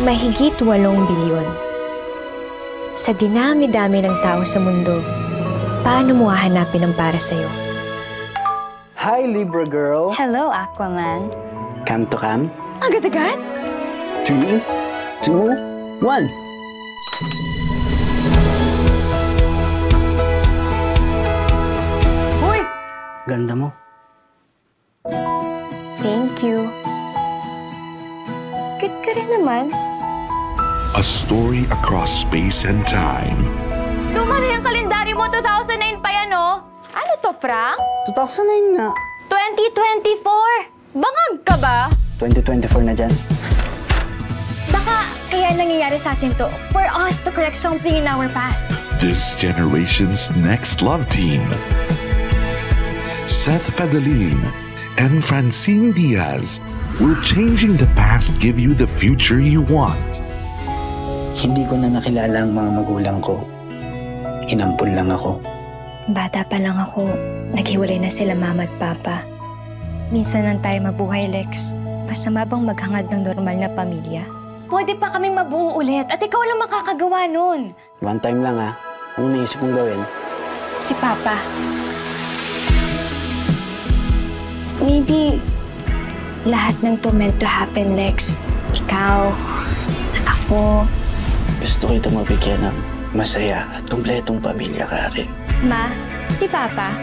Mahigit 8 bilyon. Sa dinami-dami ng tao sa mundo, paano mo hahanapin ang para sa'yo? Hi, Libra girl. Hello, Aquaman. Cam to cam? Agad-agad? 3, 2, 1. Hoy! Ganda mo. Thank you. Cute ka rin naman. A story across space and time. Luma na yung kalendaryo mo, 2009 pa yan, oh. Ano to, prank? 2009 nga. 2024! Bangag ka ba? 2024 na dyan. Baka kaya nangyayari sa atin to for us to correct something in our past. This generation's next love team. Seth Fedalin and Francine Diaz. Will changing the past give you the future you want? Hindi ko na nakilala ang mga magulang ko. Inampun lang ako. Bata pa lang ako, naghiwalay na sila mama at papa. Minsan lang tayo mabuhay, Lex. Masama bang maghangad ng normal na pamilya? Pwede pa kaming mabuo ulit at ikaw lang makakagawa nun. One time lang ha. Anong naisip mong gawin? Si Papa. Maybe lahat ng to meant to happen, Lex. Ikaw, at ako. Gusto kita mabigyan ng masaya at kumpletong pamilya ka rin. Ma, si Papa.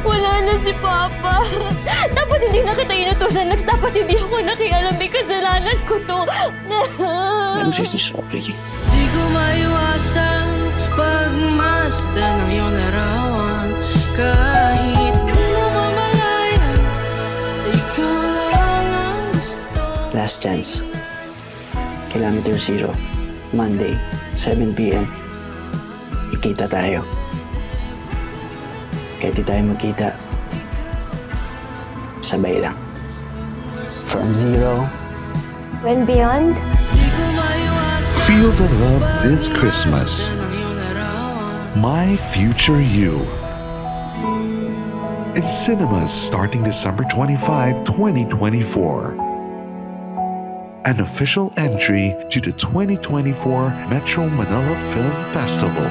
Wala na si Papa. Dapat hindi na kita inutusan, Lex. Dapat hindi ako nakialam. May kasalanan ko to. I'm really sorry. Di ko maiwasan pagmasdan ng iyong larawan. Kahit di mo mamalaya, ikaw lang ang gusto. Last chance. Kilometer 0. Monday, 7 p.m. Ikita tayo. Kahit di tayo magkita, sabay lang. From 0 and beyond. Feel the love this Christmas. My Future You. In cinemas starting December 25, 2024. An official entry to the 2024 Metro Manila Film Festival.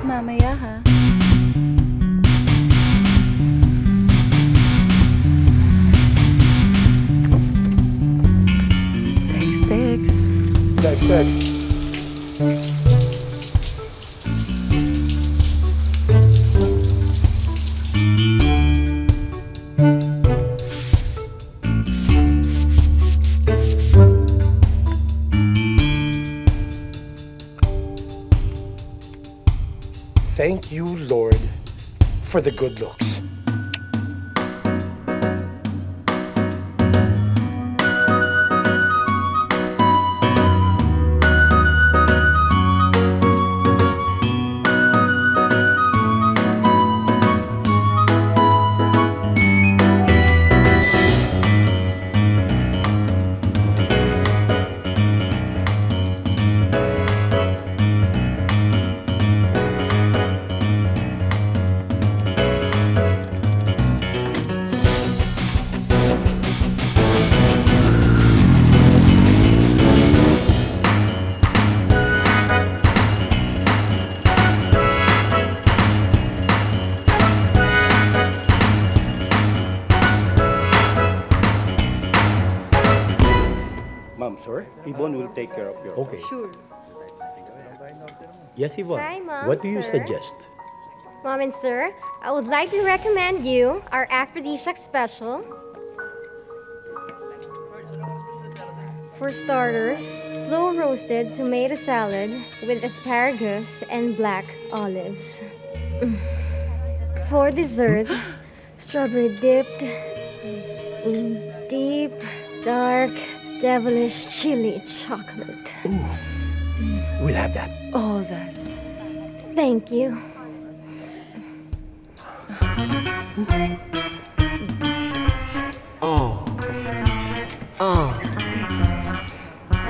Mamaya ha. Text. Thank you, Lord, for the good looks. sure? Yvonne will take care of your... Okay. Sure. Yes, Yvonne. Hi, Mom, What do you sir. suggest? Mom and Sir, I would like to recommend you our aphrodisiac special. For starters, slow roasted tomato salad with asparagus and black olives. For dessert, strawberry dipped in deep, dark, devilish chili chocolate. We'll have that. All that. Thank you. Oh. Oh.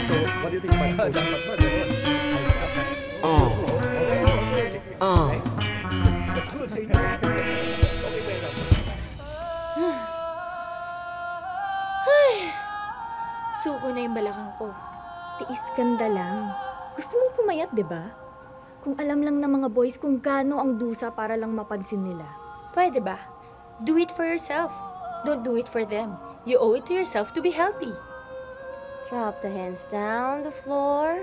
So, what do you think about that? Oh. Oh. That's good. Say no. Okay, wait up. Suko na yung balakang ko. Tiis ganda lang. Gusto mong pumayat, di ba? Kung alam lang ng mga boys kung gaano ang dusa para lang mapansin nila. Pwede ba? Do it for yourself. Don't do it for them. You owe it to yourself to be healthy. Drop the hands down the floor.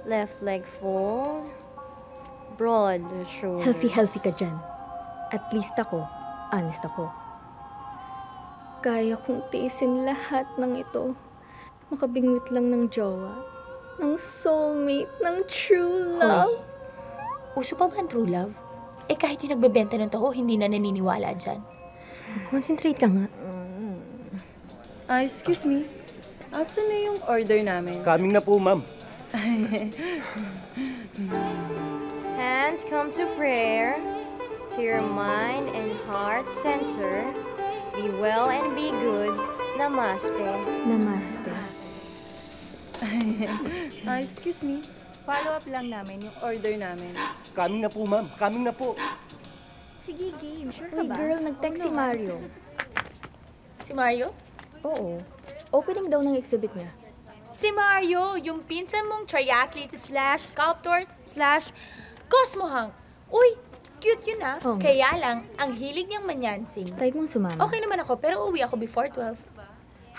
Left leg fold. Broad the shoulders. Healthy ka dyan. At least ako, honest ako. Kaya kong tiisin lahat ng ito. Makabingwit lang ng jowa, ng soulmate, ng true love. Uso pa ba ang true love? Eh kahit yung nagbebenta ng taho, hindi na naniniwala dyan. Concentrate ka nga. Excuse me. Asan na yung order namin? Coming na po, ma'am. Hands come to prayer. To your mind and heart center. Be well and be good. Namaste. Namaste. Excuse me. Follow up lang namin yung order namin. Coming na po, ma'am. Coming na po. Sige, game. Sure ka ba? Girl, nag-text si Mario. Si Mario? Oo. Opening daw ng exhibit niya. Si Mario, yung pinsan mong triathlete slash sculptor slash Cosmo Hunk. Uy, cute yun ah. Oo nga. Kaya lang, ang hilig niyang manyansing. Type mong sumama. Okay naman ako, pero uwi ako before 12.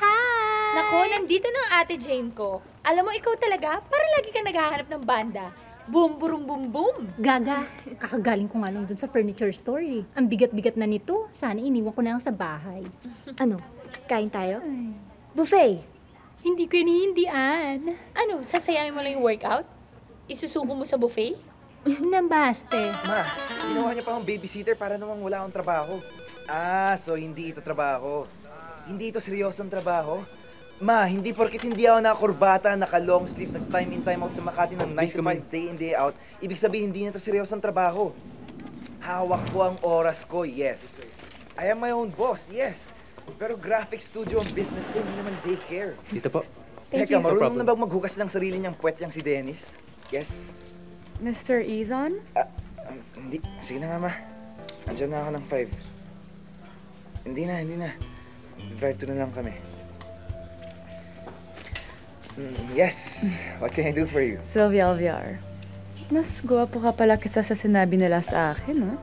Hi! Nako, nandito na ang ate Jane ko. Alam mo, ikaw talaga, para lagi ka naghahanap ng banda. Boom, boom, boom, boom. Gaga, kakagaling ko nga lang dun sa furniture store eh. Ang bigat-bigat na nito. Sana iniwan ko na lang sa bahay. Ano? Kain tayo? Buffet! Hindi ko hinihindian. Ano, sasayangin mo lang yung workout? Isusuko mo sa buffet? Nambaste. Ma, ginawa niya pa akong babysitter para namang wala akong trabaho. So hindi ito trabaho. Hindi ito seryosong trabaho. Ma, hindi porket hindi ako nakakurbata, naka-long sleeves, nag-time in, time out sa Makati ng 9 to 5, day in, day out, ibig sabihin hindi na ito seryosong trabaho. Hawak ko ang oras ko, yes. I am my own boss, yes. Pero graphic studio ang business ko, hindi naman daycare. Dito po. Teka, marunong na ba maghugas ng sarili niyang puwet niyang si Dennis? Yes. Mr. Izon? Hindi. Sige na nga, ma. Andiyan na ako ng 5. Hindi na. Drive-thru na lang kami. Yes. What can I do for you? Sylvia Alviar. Mas gwapo ka pala kaysa sa sinabi nila sa akin, no?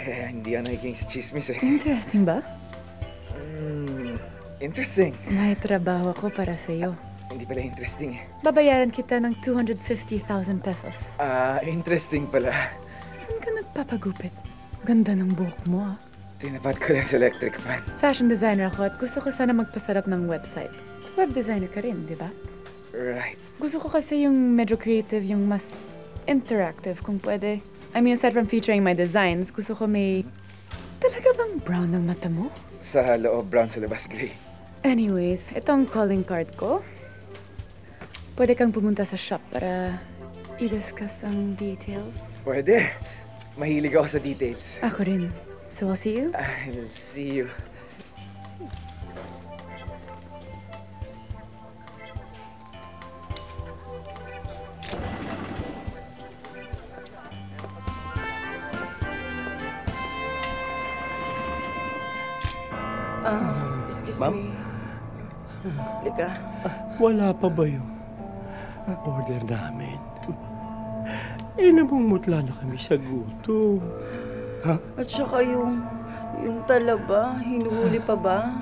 Kaya hindi ako nakikinig sa chismis eh. Interesting ba? Interesting. May trabaho ako para sa'yo. Hindi pala interesting eh. Babayaran kita ng 250,000 pesos. Interesting pala. Saan ka nagpapagupit? Ganda ng buhok mo, ah. Tinapad ko lang sa electric fan. Fashion designer ako at gusto ko sana magpasarap ng website. Web designer ka rin, di ba? Right. Gusto ko kasi yung medyo creative, yung mas interactive kung pwede. I mean, aside from featuring my designs, gusto ko may... Talaga bang brown ang mata mo? Sa loob, brown, sa labas, gray. Anyways, itong calling card ko. Pwede kang pumunta sa shop para i-discuss ang details. Pwede. Mahilig ako sa details. Ako rin. So I'll see you? I'll see you. Excuse Ma'am? me. Lika. Wala pa ba yung order namin? Namumutla na kami sa gutom. At saka yung talaba, hinuhuli pa ba?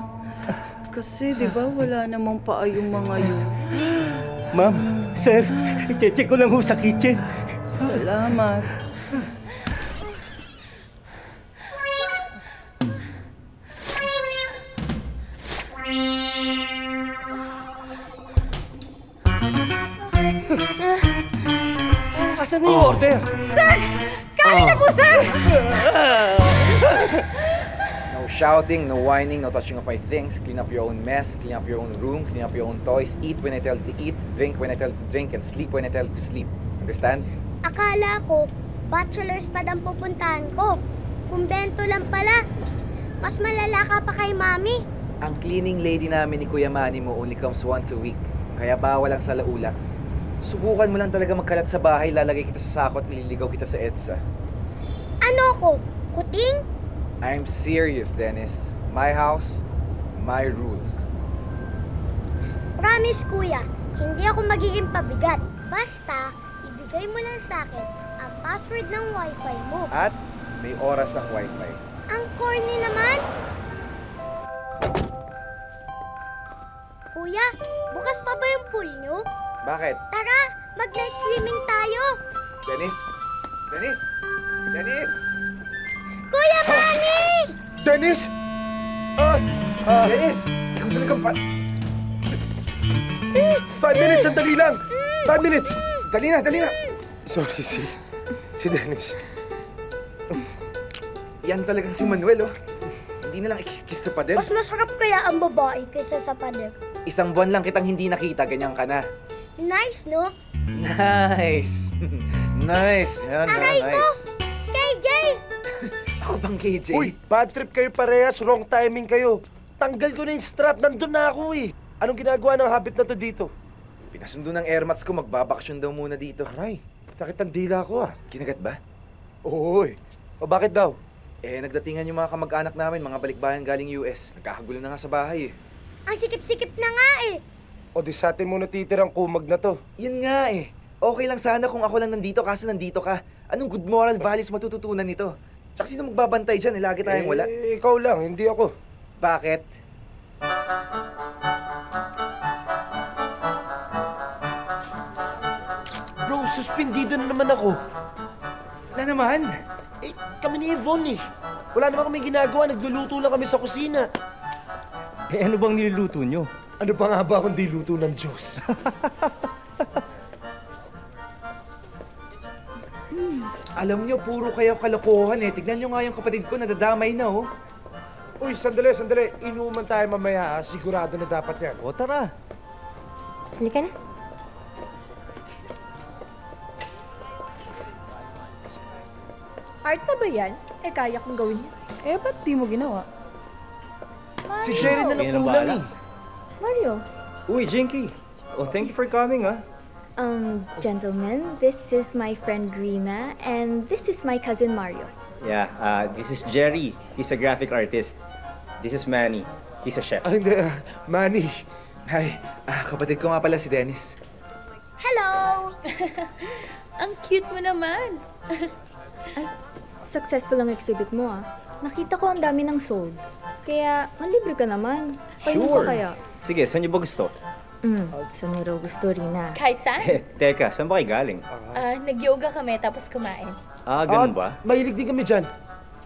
Kasi, di ba, wala namang paa yung mga yun. Ma'am, sir, i-check ko lang ho sa kitchen. Salamat. Asan na yung order? Sir! Kain na po, sir! No shouting, no whining, no touching of my things. Clean up your own mess, clean up your own room, clean up your own toys. Eat when I tell you to eat, drink when I tell you to drink, and sleep when I tell you to sleep. Understand? Akala ko, bachelor's pad ang pupuntahan ko. Kumbento lang pala. Mas malala ka pa kay Mami. Ang cleaning lady namin ni Kuya Manny mo only comes once a week. Kaya bawal ang salaula. Subukan mo lang talaga magkalat sa bahay, lalagay kita sa sako at ililigaw kita sa EDSA. Ano ko? Kuting? I'm serious, Dennis. My house, my rules. Promise, Kuya. Hindi ako magiging pabigat. Basta, ibigay mo lang sa akin ang password ng wifi mo. At may oras ang wifi. Ang corny naman. Kuya, bukas pa ba yung pool nyo? Bakit? Tara, mag-night swimming tayo. Dennis? Dennis? Dennis? Kuya Manny! Dennis! Dennis! Ikaw talagang 5 minutes, sandali lang! 5 minutes! Dali na, dali na! Sorry, si Dennis. Yan talagang si Manuel, oh. Hindi na lang ikis-kiss sa pader. Mas masarap kaya ang babae kaysa sa pader. Isang buwan lang kitang hindi nakita, ganyan ka na. Nice, no? Nice! Nice! Yan, Aray ko! nice. KJ! Ako bang KJ? Uy, bad trip kayo parehas, wrong timing kayo. Tanggal ko na yung strap, nandun na ako eh. Anong ginagawa ng habit na to dito? Pinasundo ng airmats ko, magbabaksyon daw muna dito. Aray, sakit ang dila ko ah. Kinagat ba? Oo eh. O bakit daw? Nagdatingan yung mga kamag-anak namin, mga balikbayan galing US. Nagkakagulo na nga sa bahay eh. Ang sikip-sikip na nga eh. O di sa atin mo natitirang kumag na to. Yun nga eh. Okay lang sana kung ako lang nandito kaso nandito ka. Anong good moral values matututunan nito? Tsaka sino magbabantay dyan? Lagi tayong wala. Ikaw lang, hindi ako. Bakit? Bro, suspendido na naman ako. Na naman? Kami ni Yvonne eh. Wala naman kami ginagawa, nagluluto lang kami sa kusina. Ano bang niluluto nyo? Ano pa nga ba kung di luto ng Diyos? Alam nyo, puro kayo kalokohan eh. Tignan nyo nga yung kapatid ko, nadadamay na oh. Uy, sandali. Inuman tayo mamaya. Sigurado na dapat yan. O tara. Halika na. Art na ba yan? Kaya kong gawin yan. Ba't di mo ginawa? Si Sherry na nakulang eh. Mario. Uy, Jinky. Oh, thank you for coming, ah. Gentlemen, this is my friend Rina, and this is my cousin Mario. Yeah, this is Jerry. He's a graphic artist. This is Manny. He's a chef. Manny. Hi, kapatid ko nga pala si Dennis. Hello! Ang cute mo naman. Ay, successful ang exhibit mo ah. Nakita ko ang dami ng sold. Kaya, manlibre ka naman. Pahinga Sure. ka kaya? Sige, saan niyo ba gusto? Saan mo raw gusto, Rina? Kahit saan? Teka, saan ba kayo galing? Nag-yoga kami tapos kumain. Ganun ba? Mahilig din kami dyan.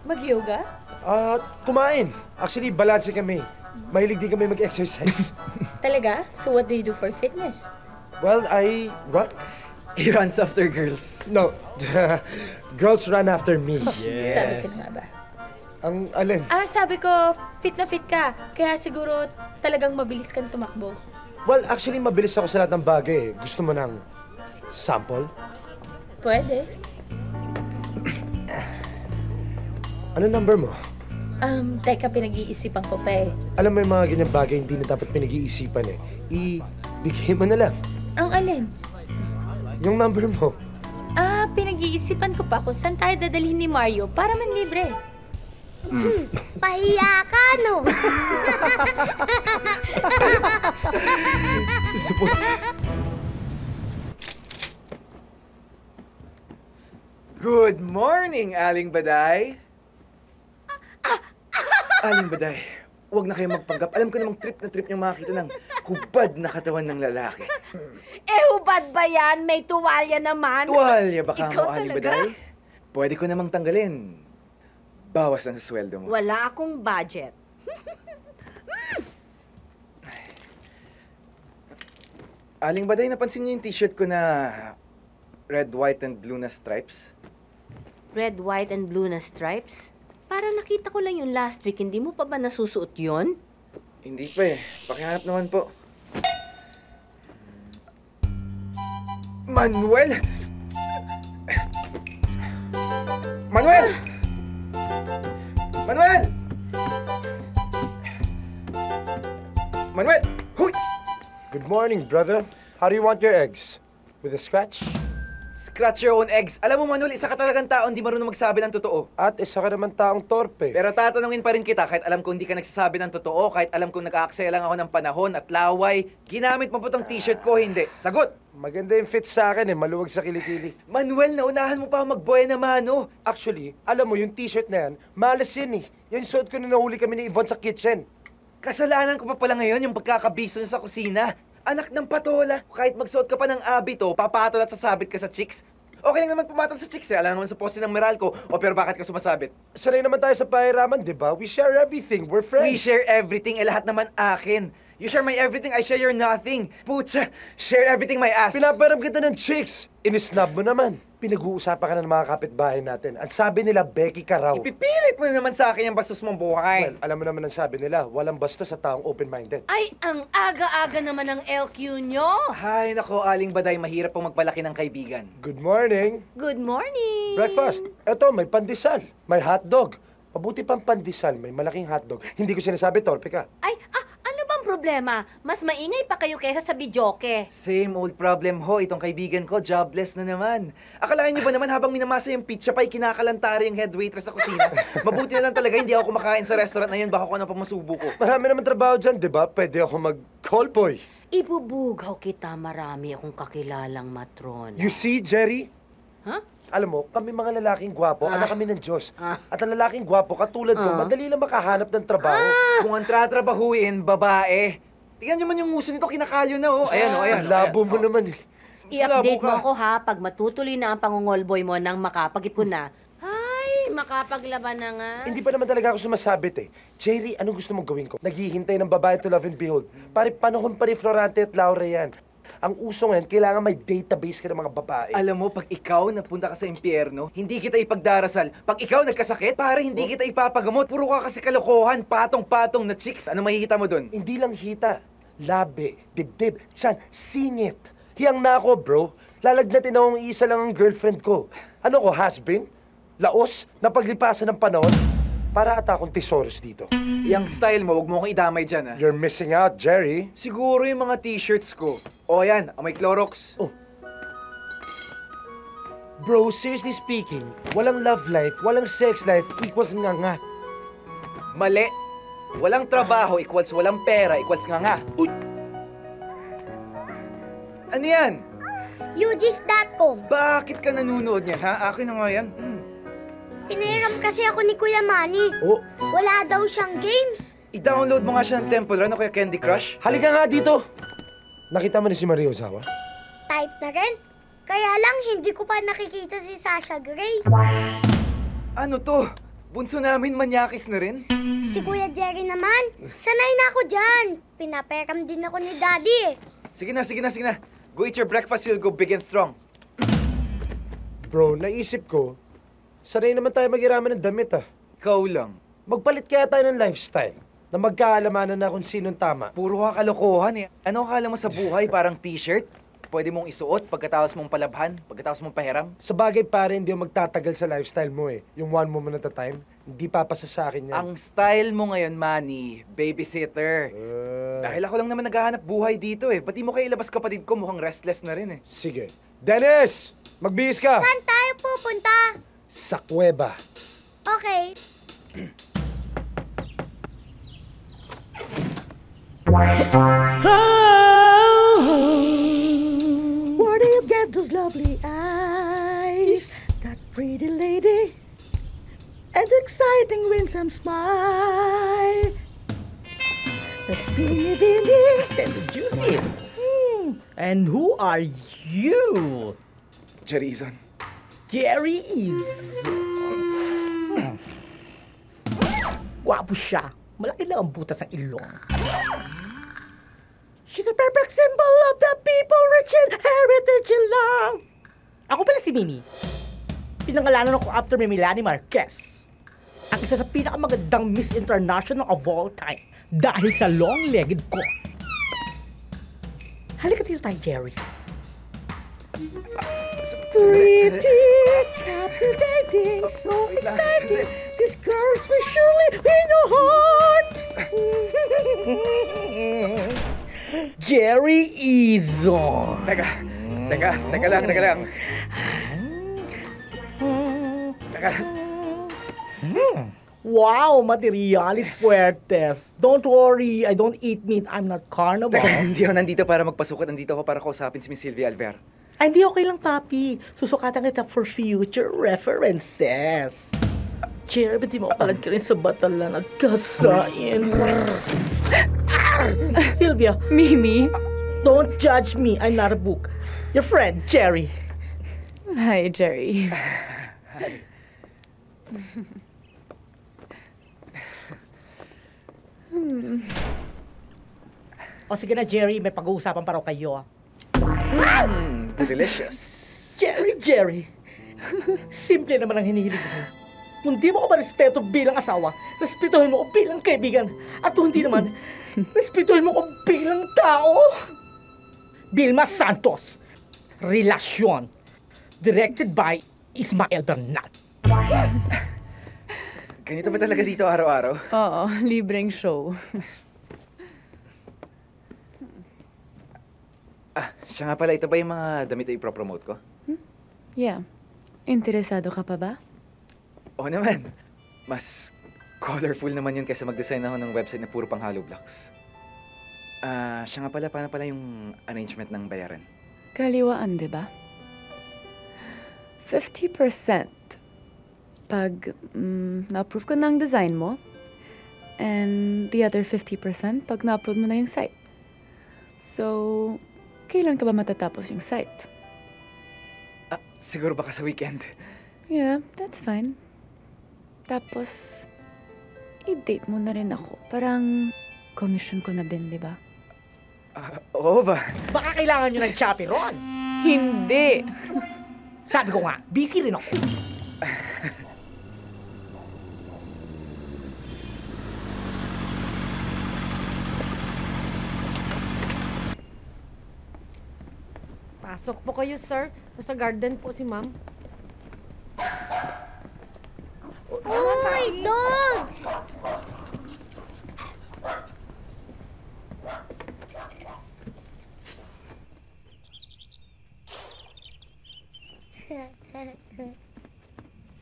Mag-yoga? Kumain. Actually, balanse kami. Mahilig din kami mag-exercise. Talaga? So what do you do for fitness? Well, I run. He runs after girls. No. Girls run after me. Yes. Sabi ko na nga ba? Ang alin? Sabi ko, fit na fit ka. Kaya siguro talagang mabilis kang tumakbo. Well, actually, mabilis ako sa lahat ng bagay. Gusto mo ng sample? Pwede. Ano number mo? Teka, pinag-iisipan ko pa eh. Alam mo yung mga ganyang bagay hindi na dapat pinag-iisipan eh. Ibigay mo na lang. Ang alin? Yung number mo. Pinag-iisipan ko pa kung saan tayo dadalhin ni Mario para manlibre. Pahiya ka, no? Support. Good morning, Aling Baday. Aling Baday, Huwag na kayo magpanggap. Alam ko namang trip na trip niyong makakita ng hubad na katawan ng lalaki. Hubad ba yan? May tuwalya naman. Tuwalya baka Ikaw mo, Aling talaga? Baday? Pwede ko namang tanggalin. Bawas lang sa sweldo mo. Wala akong budget. Aling Baday, napansin niyo yung t-shirt ko na red, white, and blue na stripes? Red, white, and blue na stripes? Parang nakita ko lang yung last week. Hindi mo pa ba nasusuot yon? Hindi pa eh. Pakihanap naman po. Manuel! Manuel! Manuel! Manuel! Huy! Good morning, brother. How do you want your eggs? With a scratch? Scratch your own eggs. Alam mo, Manuel, isa ka talagang tao hindi marunong magsabi ng totoo. At isa ka naman taong torpe. Pero tatanungin pa rin kita kahit alam kong hindi ka nagsasabi ng totoo, kahit alam kong nag-aaksaya lang ako ng panahon at laway. Ginamit mo po tong t-shirt ko, hindi. Sagot! Maganda yung fit sa akin maluwag sa kilikili. Manuel, naunahan mo pa magboy na mano. Actually, alam mo, yung t-shirt na yan, malas yan eh. Yan suot ko na nahuli kami ni Yvonne sa kitchen. Kasalanan ko pa pala ngayon yung pagkakabiso niya sa kusina. Anak ng patola. Kahit magsuot ka pa ng abito, papatol at sasabit ka sa chicks. Okay lang naman pumatol sa chicks eh. Alam naman sa poste ng Meralco. O pero bakit ka sumasabit? Sanay naman tayo sa pahiraman, di ba? We share everything. We're friends. We share everything. Eh lahat naman akin. You share my everything, I share your nothing. Putsa, share everything my ass. Pinaparam kita ng chicks. Inisnab mo naman. Pinag-uusapan ka na ng mga kapitbahay natin. Ang sabi nila, Becky ka raw. Ipipilit mo naman sa akin yung bastos mong buhay. Well, alam mo naman ang sabi nila, walang bastos sa taong open-minded. Ay, ang aga-aga naman ng LQ nyo. Hay, nako, Aling Baday, mahirap pong magpalaki ng kaibigan. Good morning. Good morning. Breakfast. Eto, may pandesal. May hotdog. Mabuti pang pandesal, may malaking hotdog. Hindi ko sinasabi, torpe ka. Ay, ano bang problema? Mas maingay pa kayo kaysa sa bidyoke. Same old problem ho, itong kaibigan ko, jobless na naman. Akalain niyo ba naman habang minamasa yung pizza pa'y kinakalantari yung head waitress sa kusina? Mabuti na lang talaga, hindi ako kumakain sa restaurant na yun, baka kung ano pa masubo ko. Marami naman trabaho dyan, di ba? Pwede ako mag-call boy. Ibubugaw kita, marami akong kakilalang matrona. You see, Jerry? Huh? Alam mo, kami mga lalaking gwapo, anak kami ng Diyos. At ang lalaking gwapo, katulad ko, madali lang makahanap ng trabaho. Kung ang tratrabahuin, babae. Tingnan niyo man yung nguso nito, kinakalyo na oh. Ayan oh, ayan. Labo mo naman eh. I-update mo ako ha, pag matutuloy na ang pangungolboy mo nang makapag-ipon na. Ay, makapaglaban na nga. Hindi pa naman talaga ako sumasabit eh. Jerry, anong gusto mong gawin ko? Naghihintay ng babae to love and behold. Pare, panahon pa rin Florante at Laura yan. Ang uso ngayon, kailangan may database ka ng mga babae. Alam mo, pag ikaw napunta ka sa impyerno, hindi kita ipagdarasal. Pag ikaw nagkasakit, pare, hindi kita ipapagamot. Puro ka kasi kalokohan, patong-patong na chicks. Ano makikita mo dun? Hindi lang hita. Labi, dibdib, tiyan, singit. Hiyang na ako, bro. Lalagnatin akong isa lang ang girlfriend ko. Ano ko, has-been? Laos? Napaglipasan ng panahon? Para ata akong thesaurus dito. Yang style mo, huwag mo akong idamay dyan, ha? You're missing out, Jerry. Siguro yung mga t-shirts ko. O, yan. May Clorox. Oh. Bro, seriously speaking, walang love life, walang sex life equals nga. Mali. Walang trabaho equals walang pera equals nga. Uy! Ano yan? UGIS.com. Bakit ka nanunood niyan, ha? Akin na nga yan. Pinahiram kasi ako ni Kuya Manny. Oh. Wala daw siyang games. I-download mo nga siya ng Temple Run o kaya Candy Crush. Halika nga dito! Nakita mo na si Maria Ozawa? Type na rin. Kaya lang, hindi ko pa nakikita si Sasha Grey. Ano to? Bunso namin manyakis na rin? Si Kuya Jerry naman. Sanay na ako dyan. Pinaperam din ako ni Daddy eh. Sige na. Go eat your breakfast, you'll go big and strong. Bro, naisip ko, sanay naman tayo mag-iraman ng damit ah. Ikaw lang. Magpalit kaya tayo ng lifestyle na magkaalamanan na kung sinong tama. Puro ka kalokohan eh. Ano akala mo sa buhay? Parang t-shirt? Pwede mong isuot pagkatapos mong palabhan, pagkatapos mong pahiram? Sa bagay pare, hindi ako magtatagal sa lifestyle mo eh. Yung one moment at a time, hindi papasa sa akin yan. Ang style mo ngayon, Manny, babysitter. Dahil ako lang naman naghahanap buhay dito eh. Pati mo kayo ilabas kapatid ko, mukhang restless na rin eh. Sige. Dennis! Magbihis ka! Saan tayo pupunta? Sa kuweba. Okay. Where do you get those lovely eyes? That pretty lady and exciting winsome smile. That's Bini Bini and the Juicy. And who are you? Jerry Izon. Jerry Izon. Gwapo siya. Malaki lang ang butas ng ilong. She's a perfect symbol of the people rich in heritage and love. Ako pala si Minnie. Pinangalanan ako after may Melanie Marquez. Ang isa sa pinakamagandang Miss International of all time dahil sa long-legged ko. Halika dito tayo, Jerry. Pretty, captivating, so exciting. This girl's for surely in your heart. Jerry Izon. Teka lang. Teka. Wow, materialis fuertes. Don't worry, I don't eat meat. I'm not carnivore. Teka, hindi ako nandito para magpasukat. Nandito ako para kausapin si Miss Sylvia Alver. Ay, hindi okay lang, papi. Susukatan kita for future references. Jerry, ba't di mo palad ka rin sa batalan at kasain? Sylvia. Mimi. Don't judge me. I'm not a book. Your friend, Jerry. Hi, Jerry. Hi. O sige na, Jerry. May pag-uusapan pa raw kayo. Delicious. Jerry. Simple naman ang hinihiling ko sa'yo. Kung di mo ko ma-respeto bilang asawa, respetuhin mo ko bilang kaibigan. At kung hindi naman, respetuhin mo ko bilang tao. Vilma Santos. Relasyon. Directed by Ismael Bernal. Ganito ba talaga dito araw-araw? Oo, libreng show. Siya nga pala, ito ba yung mga damit na ipropromote ko? Yeah. Interesado ka pa ba? Oo naman. Mas colorful naman yun kaysa mag-design ako ng website na puro pang hollow blocks. Siya nga pala, paano pala yung arrangement ng bayaran? Kaliwaan, di ba? 50% pag na-approve ko ng design mo, and the other 50% pag na-upload mo na yung site. So, kailan ka ba matatapos yung site? Siguro baka sa weekend. Yeah, that's fine. Tapos, i-date mo na rin ako. Parang commission ko na din, di ba? Oo ba? Baka kailangan nyo ng chaperon. Hindi. Sabi ko nga, busy rin ako. Pasok po kayo, sir. Nasa garden po si ma'am. Uy, dogs!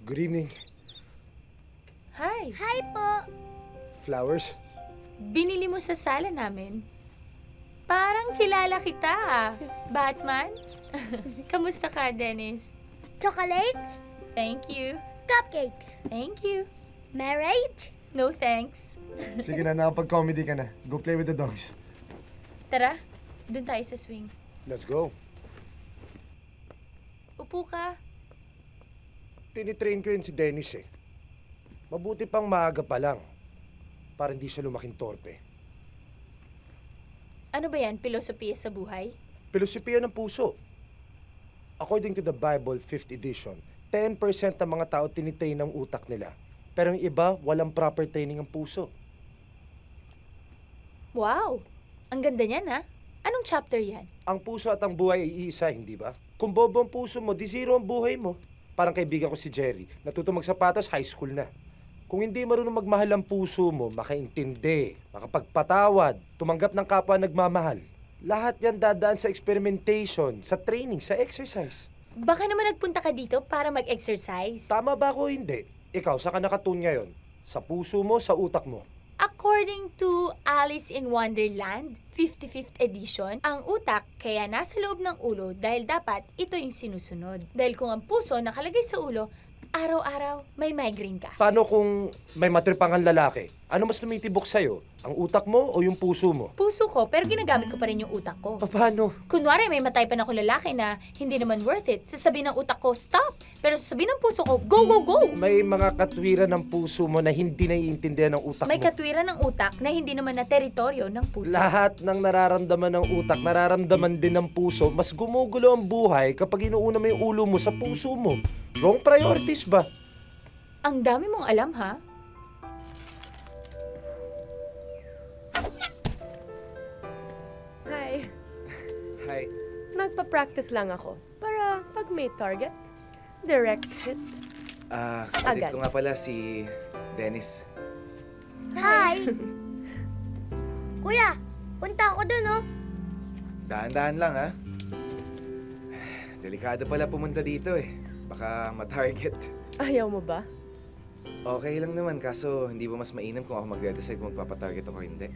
Good evening. Hi. Hi po. Flowers? Binili mo sa sala namin. Parang kilala kita. Batman? Kamusta ka, Dennis? Chocolates? Thank you. Cupcakes? Thank you. Marriage? No thanks. Sige na, nakapag-comedy ka na. Go play with the dogs. Tara, dun tayo sa swing. Let's go. Upo ka. Tinitrain ko yun si Dennis eh. Mabuti pang maaga pa lang. Para hindi siya lumaking torpe. Ano ba yan? Pilosopiya sa buhay? Pilosopiya ng puso. According to the Bible, 5th edition, 10% ng mga tao tinitrain ang utak nila. Pero yung iba, walang proper training ang puso. Wow! Ang ganda niyan, ha? Anong chapter yan? Ang puso at ang buhay ay iisa, hindi ba? Kung bobo ang puso mo, di zero ang buhay mo. Parang kaibigan ko si Jerry, natuto magsapatos, high school na. Kung hindi marunong magmahal ang puso mo, makaintindi, makapagpatawad, tumanggap ng kapwa nagmamahal. Lahat yan dadaan sa experimentation, sa training, sa exercise. Baka naman nagpunta ka dito para mag-exercise. Tama ba ako hindi? Ikaw, saan ka nakatune ngayon? Sa puso mo, sa utak mo? According to Alice in Wonderland, 55th edition, ang utak kaya nasa loob ng ulo dahil dapat ito yung sinusunod. Dahil kung ang puso nakalagay sa ulo, araw-araw may migraine ka. Paano kung may matripangan lalaki? Ano mas tumitibok sa'yo? Ang utak mo o yung puso mo? Puso ko, pero ginagamit ko pa rin yung utak ko. Paano? Kunwari may matay pa na akong lalaki na hindi naman worth it. Sasabihin ng utak ko, stop! Pero sasabihin ng puso ko, go, go, go! May mga katwiran ng puso mo na hindi naiintindihan ng utak May mo. katwiran ng utak na hindi naman na teritoryo ng puso. Lahat ng nararamdaman ng utak, nararamdaman din ng puso. Mas gumugulo ang buhay kapag inuuna mo yung ulo mo sa puso mo. Wrong priorities ba? Ang dami mong alam, ha? Hi. Hi. Magpa-practice lang ako para pag may target, direct hit. Kapatid Agad. ko nga pala si Dennis. Hi! Kuya, punta ako dun, oh. Dahan-dahan lang, ha? Delikado pala pumunta dito, eh. Baka ma-target. Ayaw mo ba? Okay lang naman, kaso hindi ba mas mainam kung ako magde-decide kung magpapatarget ako o hindi?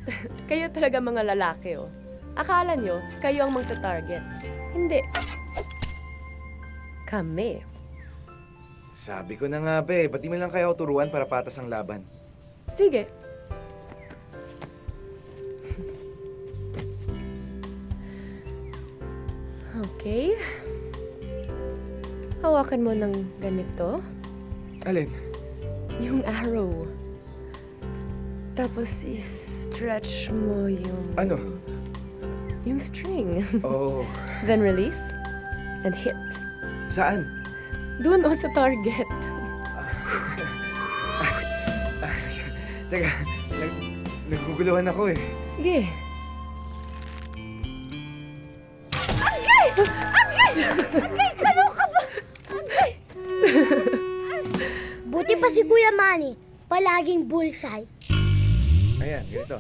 Kayo talaga mga lalaki, oh. Akala nyo, kayo ang magta-target. Hindi. Kami. Sabi ko na nga, be. Ba't di mo lang kayo turuan para patas ang laban? Sige. Okay. Hawakan mo ng ganito. Alin? Yung arrow. Tapos i-stretch mo yung... Ano? Yung string. Oh. Then release and hit. Saan? Doon o sa target. Teka, naguguluhan ako eh. Sige. Agay! Agay! Agay! Kaloka ba? Agay! Buti pa si Kuya Manny, palaging bullseye. Ayan, ganito.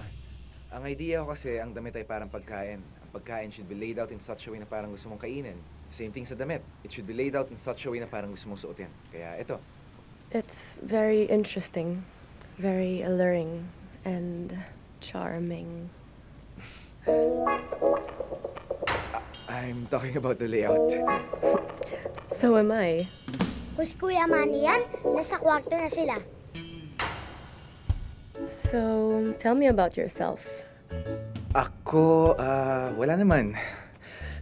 Ang idea ko kasi, ang damit ay parang pagkain. Ang pagkain should be laid out in such a way na parang gusto mong kainin. Same thing sa damit. It should be laid out in such a way na parang gusto mong suotin. Kaya ito. It's very interesting, very alluring, and charming. I'm talking about the layout. So am I. Kung si Kuya Manny yan, nasa kwarto na sila. So, tell me about yourself. Ako, wala naman.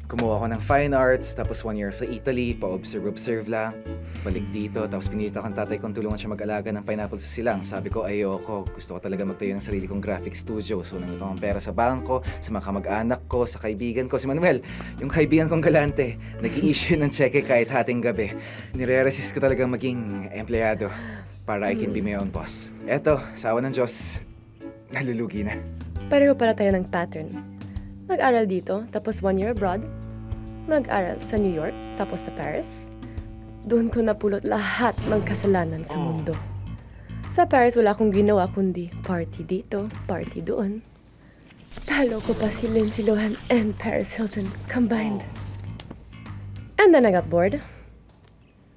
Kumuha ako ng fine arts, tapos 1 year sa Italy, pa-observe lang. Balik dito, tapos pinilita ko ng tatay kong tulungan siya mag-alaga ng pineapple sa silang. Sabi ko, ayoko. Gusto ko talaga magtayo ng sarili kong graphic studio. So, nangutang akong pera sa bangko, sa mga kamag-anak ko, sa kaibigan ko. Si Manuel, yung kaibigan kong galante, nag-i-issue ng cheque kahit hating gabi. Nire-resist ko talaga maging empleyado para I can be my own boss. Eto, sa awa ng Diyos, nalulugi na. Pareho pala tayo ng pattern. Nag-aral dito, tapos 1 year abroad. Nag-aral sa New York, tapos sa Paris. Doon ko napulot lahat ng kasalanan sa mundo. Sa Paris, wala akong ginawa kundi party dito, party doon. Talo ko pa si Lindsay Lohan and Paris Hilton combined. And then I got bored.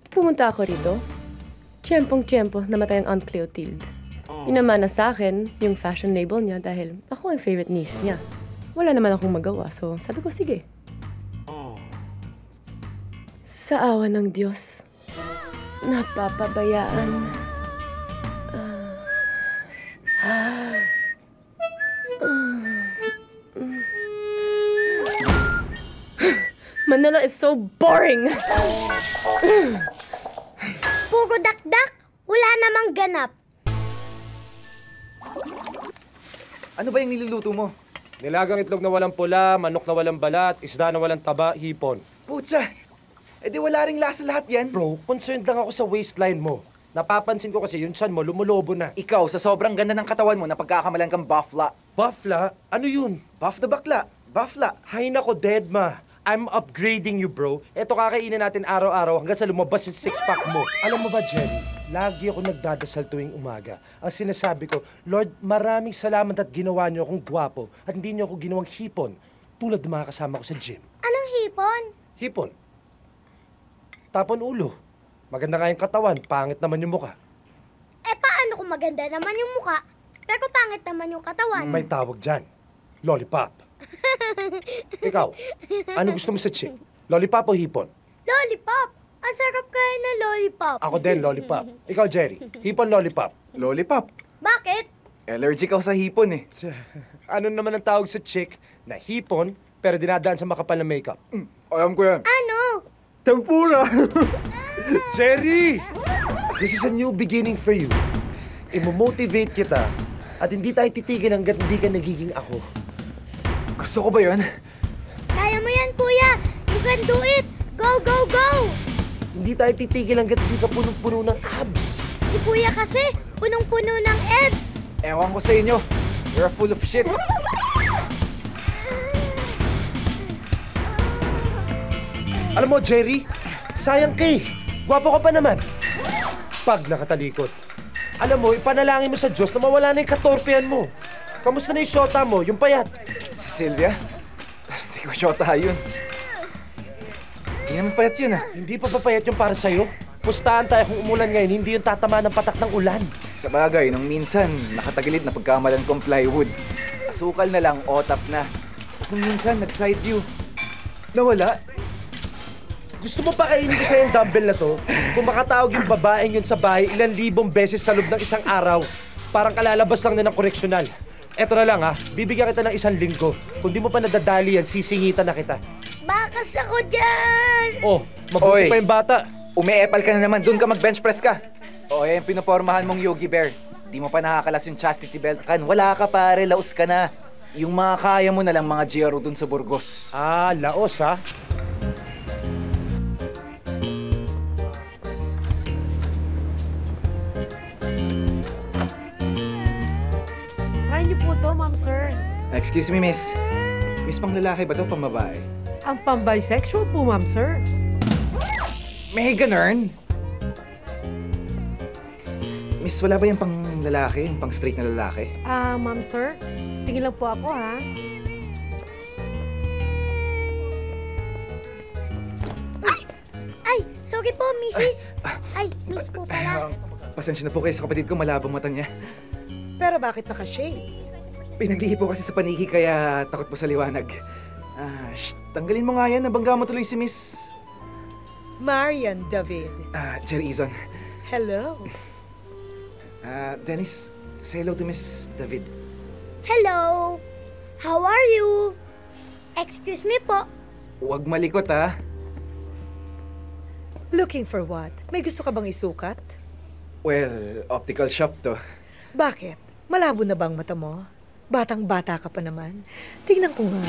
Pumunta ako rito. Tiyempong-tiyempo namatay ang Aunt Cleotilde. Inamana sa akin yung fashion label niya dahil ako ang favorite niece niya. Wala naman akong magawa, so sabi ko, sige. Sa awa ng Diyos, napapabayaan. Manila is so boring! Puro dakdak, wala namang ganap. Ano ba yung niluluto mo? Nilagang itlog na walang pula, manok na walang balat, isda na walang taba, hipon. Putsa! Eh di wala ring lasa lahat yan. Bro, concerned lang ako sa waistline mo. Napapansin ko kasi yung tiyan mo lumulobo na. Ikaw, sa sobrang ganda ng katawan mo, napagkakamalan kang buffla. Buffla? Ano yun? Buff na bakla. Buffla. Hay nako, Deadma. I'm upgrading you, bro. Eto kakainin natin araw-araw hanggang sa lumabas yung six-pack mo. Alam mo ba, Jerry? Lagi ako nagdadasal tuwing umaga. Ang sinasabi ko, Lord, maraming salamat at ginawa niyo akong gwapo at hindi niyo ako ginawang hipon tulad ng mga kasama ko sa gym. Anong hipon? Hipon? Tapon ulo. Maganda nga yung katawan, pangit naman yung mukha. Eh, paano kung maganda naman yung muka, pero pangit naman yung katawan? May tawag dyan. Lollipop. Ikaw, ano gusto mo sa chick? Lollipop o hipon? Lollipop! Ang sarap kain ng lollipop. Ako din, lollipop. Ikaw, Jerry, hipon, lollipop. Lollipop. Bakit? Allergic ako sa hipon eh. Ano naman ang tawag sa chick na hipon pero dinadaan sa makapal na makeup? Alam ko yan. Ano? Tempura! Jerry! This is a new beginning for you. Imo-motivate kita at hindi tayo titigil hanggat hindi ka nagiging ako. Gusto ko ba yun? Kaya mo yan, kuya! You can do it! Go, go, go! Hindi tayo titigil hanggat hindi ka punong-puno ng abs. Si kuya kasi, punong-puno ng abs! Ewan ko sa inyo. You're full of shit. Alam mo, Jerry, sayang ka eh. Gwapo ka pa naman. Pag nakatalikod. Alam mo, ipanalangin mo sa Diyos na mawala na yung katorpehan mo. Kamusta na yung shota mo, yung payat? Sylvia? Hindi ko shota yun. Hindi naman payat yun ah. Hindi pa papayat yung para sa'yo. Pustahan tayo kung umulan ngayon, hindi yung tatama ng patak ng ulan. Sa bagay, nung minsan, nakatagilid na pagkamalan kong plywood. Asukal na lang, otap na. Tapos nung minsan, nag-side view. Nawala. Gusto mo pa kainin ko sa'yo yung dumbbell na to? Kung makatawag yung babaeng yun sa bahay, 1,000 beses sa loob ng isang araw. Parang kalalabas lang na ng koreksyonal. Eto na lang ha, bibigyan kita ng 1 linggo. Kung di mo pa nadadali yan, sisingitan na kita. Bakas ako dyan! Oh, mabuti pa yung bata. Umeepal ka na naman, dun ka mag-bench press ka. O, yung pinopormahan mong Yogi Bear. Di mo pa nakakalas yung chastity belt kan. Wala ka pare, laos ka na. Yung mga kaya mo na lang mga GRO dun sa Burgos. Ah, laos ha? Try niyo po to, ma'am, sir. Excuse me, miss. Miss, pang lalaki ba to, pang babae? Ang pang-bisexual po, ma'am, sir. May ganun? Miss, wala ba yung pang lalaki, yung pang straight na lalaki? Ma'am, sir. Tingin lang po ako, ha? Ay, sorry po, Mrs. Ay, Miss po pala. Pasensya na po kayo sa kapatid ko, malabang mata niya. Pero bakit naka-shades? Pinaglihi po kasi sa paniki kaya takot po sa liwanag. Tanggalin mo nga yan, nabangga mo tuloy si Miss... Marian David. Jerry Izon. Hello. Dennis, say hello to Miss David. Hello. How are you? Excuse me po. Huwag malikot, ha? Looking for what? May gusto ka bang isukat? Well, optical shop to. Bakit? Malabo na bang mata mo? Batang-bata ka pa naman. Tingnan ko nga.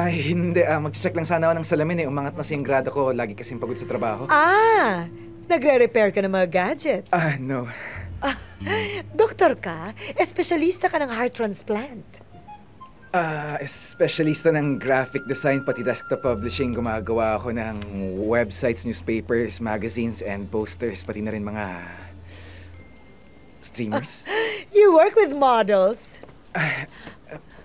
Hindi. Mag-check lang sana ako ng salamin eh. Umangat na yung grado ko. Lagi kasing pagod sa trabaho. Nagre-repair ka ng mga gadgets. No. Doktor ka? Espesyalista ka ng heart transplant. Espesyalista ng graphic design pati desktop publishing. Gumagawa ako ng websites, newspapers, magazines, and posters. Pati na rin mga streamers. You work with models.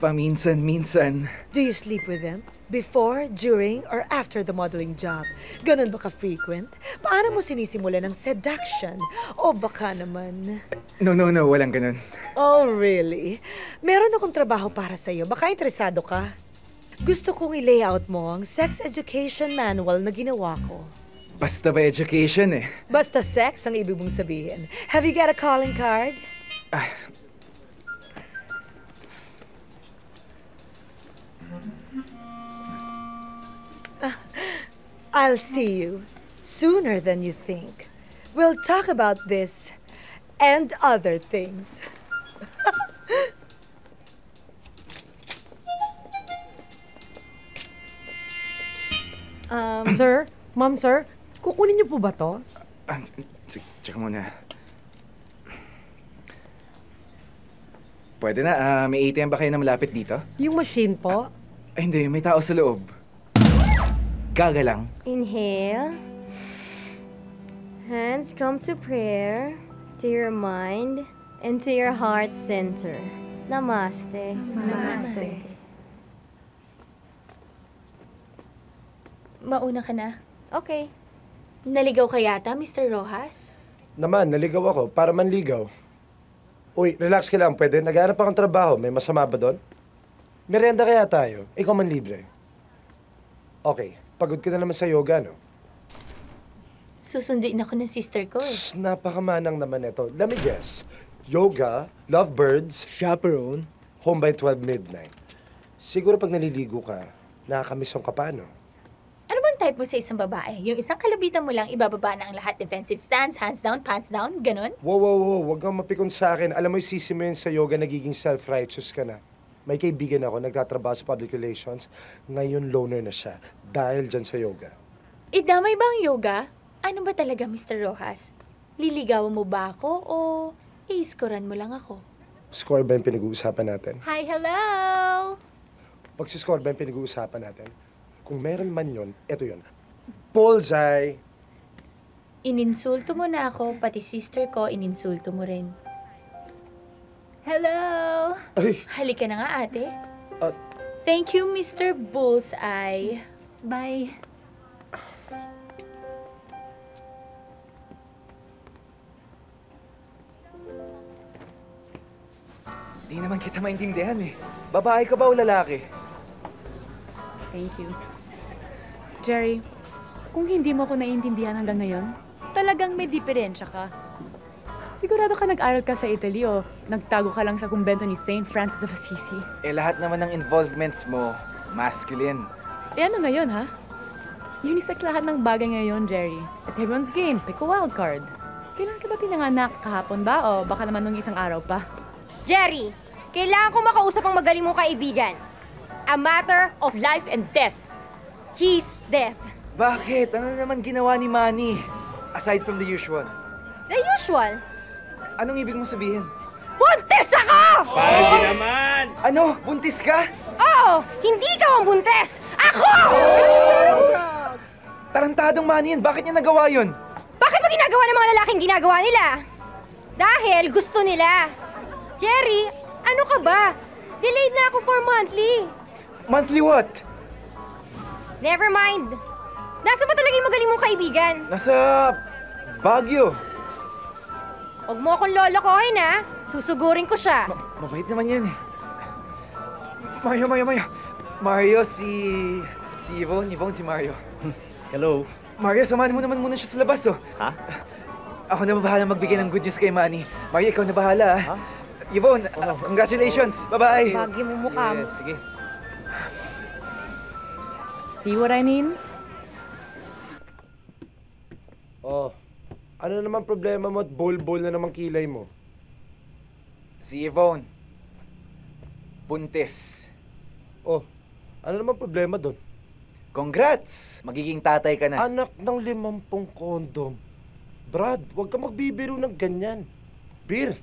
Paminsan-minsan. Do you sleep with them? Before, during, or after the modeling job? Ganun ba ka-frequent? Paano mo sinisimula ng seduction? O baka naman... No. Walang ganun. Oh, really? Meron akong trabaho para sa'yo. Baka interesado ka? Gusto kong i-layout mo ang sex education manual na ginawa ko. Basta ba education eh? Basta sex ang ibig mong sabihin. Have you got a calling card? I'll see you sooner than you think. We'll talk about this and other things. Sir? Ma'am, sir? Kukunin niyo po ba to? Check muna. Pwede na. May ATM ba kayo na malapit dito? Yung machine po? Hindi. May tao sa loob. Gaga lang. Inhale. Hands come to prayer, to your mind, and to your heart center. Namaste. Namaste. Mauna ka na. Okay. Naligaw ka yata, Mr. Rojas? Naman, naligaw ako para manligaw. Uy, relax ka lang. Pwede? Naghanap akong trabaho. May masama ba doon? Merienda kaya tayo. Ikaw man libre. Okay. Pagod ka na naman sa yoga, no? Susunduin ako ng sister ko eh. Napakamanang naman ito. Let me guess. yoga, lovebirds, chaperone, home by 12 midnight. Siguro pag naliligo ka, nakakamisong ka pa, no? Ano bang type mo sa isang babae? Yung isang kalabitan mo lang ibababa na ang lahat, defensive stance, hands down, pants down, ganun? Wow. Huwag kang mapikon sa akin. Alam mo, isisi mo yun sa yoga, nagiging self-righteous ka na. May kaibigan ako, nagtatrabaho sa public relations. Ngayon, loner na siya. Dahil dyan sa yoga. Idamay ba ang yoga? Ano ba talaga, Mr. Rojas? Liligawan mo ba ako o i-scorean mo lang ako? Score ba yung pinag-uusapan natin? Hi, hello! Pag si score ba yung pinag-uusapan natin? Kung meron man yun, eto yun. Bullseye! Ininsulto mo na ako, pati sister ko, ininsulto mo rin. Hello! Ay! Halika na nga, ate. Ah. Thank you, Mr. Bullseye. Bye. Di naman kita maintindihan eh. Babae ka ba o lalaki? Thank you. Jerry, kung hindi mo ako naiintindihan hanggang ngayon, talagang may diferensya ka. Sigurado ka nag-aral ka sa Italy o nagtago ka lang sa kumbento ni St. Francis of Assisi. Eh lahat naman ng involvements mo, masculine. Eh ano ngayon, ha? Unisex lahat ng bagay ngayon, Jerry. It's everyone's game. Pick a wild card. Kailan ka ba pinanganak? Kahapon ba o baka naman nung isang araw pa? Jerry, kailangan ko makausap ang magaling mong kaibigan. A matter of life and death. His death. Bakit? Ano naman ginawa ni Manny? Aside from the usual. The usual? Anong ibig mong sabihin? Buntis ako! Pagi naman! Ano? Buntis ka? Oo! Hindi ikaw ang buntis! Ako! Tarantadong Manny yun. Bakit niya nagawa yun? Bakit ba ginagawa ng mga lalaking ginagawa nila? Dahil gusto nila. Jerry, ano ka ba? Delayed na ako for monthly. Monthly what? Never mind. Nasa ba talaga yung magaling mong kaibigan? Nasa Baguio. Huwag mo akong lolokohin, ha? Susugurin ko siya. Mabait naman yan eh. Mario. Mario, si Yvonne. Yvonne, si Mario. Hello. Mario, samahan mo naman muna siya sa labas, oh. Ha? Ako na bahala magbigay ng good news kay Manny. Mario, ikaw na bahala, ha? Yvonne, congratulations. Bye-bye. Bagyo mo mukha mo. Sige. See what I mean? Oh, ano naman problema mo at bol-bol na naman kilay mo? Si Yvonne. Buntis. Oh, ano naman problema doon? Congrats! Magiging tatay ka na. Anak ng 50 kondom. Brad, huwag ka magbibiro ng ganyan. Beer.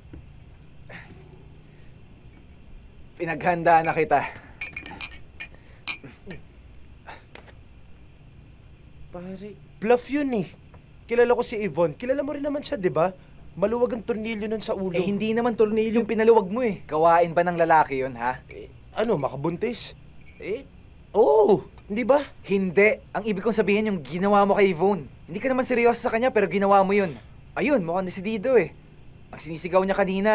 Pinaghandaan na kita. Pare, bluff yun eh. Kilala ko si Yvonne. Kilala mo rin naman siya, di ba? Maluwag ang tornilyo nun sa ulo. Eh, hindi naman tornilyo yung pinaluwag mo eh. Gawain ba ng lalaki yun, ha? Ano, makabuntis? Oo, hindi ba? Hindi. Ang ibig kong sabihin yung ginawa mo kay Yvonne. Hindi ka naman seryoso sa kanya pero ginawa mo yun. Ayun, mukhang desidido eh. Ang sinisigaw niya kanina,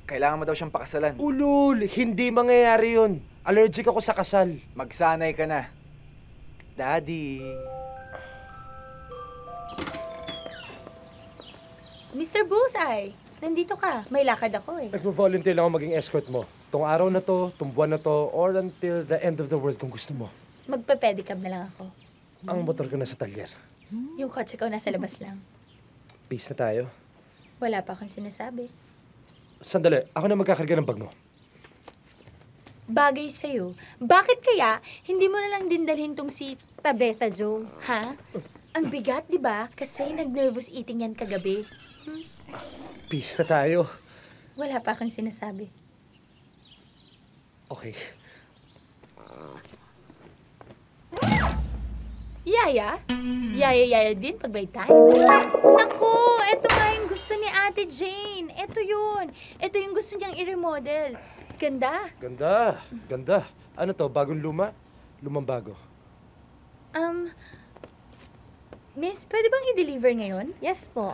kailangan mo daw siyang pakasalan. Ulul, hindi mangyayari yun. Allergic ako sa kasal. Magsanay ka na. Daddy. Mr. Bullseye, nandito ka. May lakad ako eh. Nagpo-volunteer lang ako maging escort mo. Tong araw na to, tong buwan na to, or until the end of the world kung gusto mo. Magpe-pedicab na lang ako. Ang motor ko nasa talyer. Yung kotse ko nasa labas lang. Peace na tayo. Wala pa akong sinasabi. Sandali, ako na magkakarga ng bag mo. Bagay sa'yo. Bakit kaya hindi mo na lang din dalhin tong si Tabetha Joe? Ha? Ang bigat, di ba? Kasi nag-nervous eating yan kagabi. Peace na tayo. Wala pa akong sinasabi. Okay. Yaya? Yaya din pag may time. Naku, eto nga yung gusto ni Ate Jane. Eto yun. Eto yung gusto niyang i-remodel. Ganda. Ganda. Ano to, bagong luma? Lumang bago. Miss, pwede bang i-deliver ngayon? Yes po.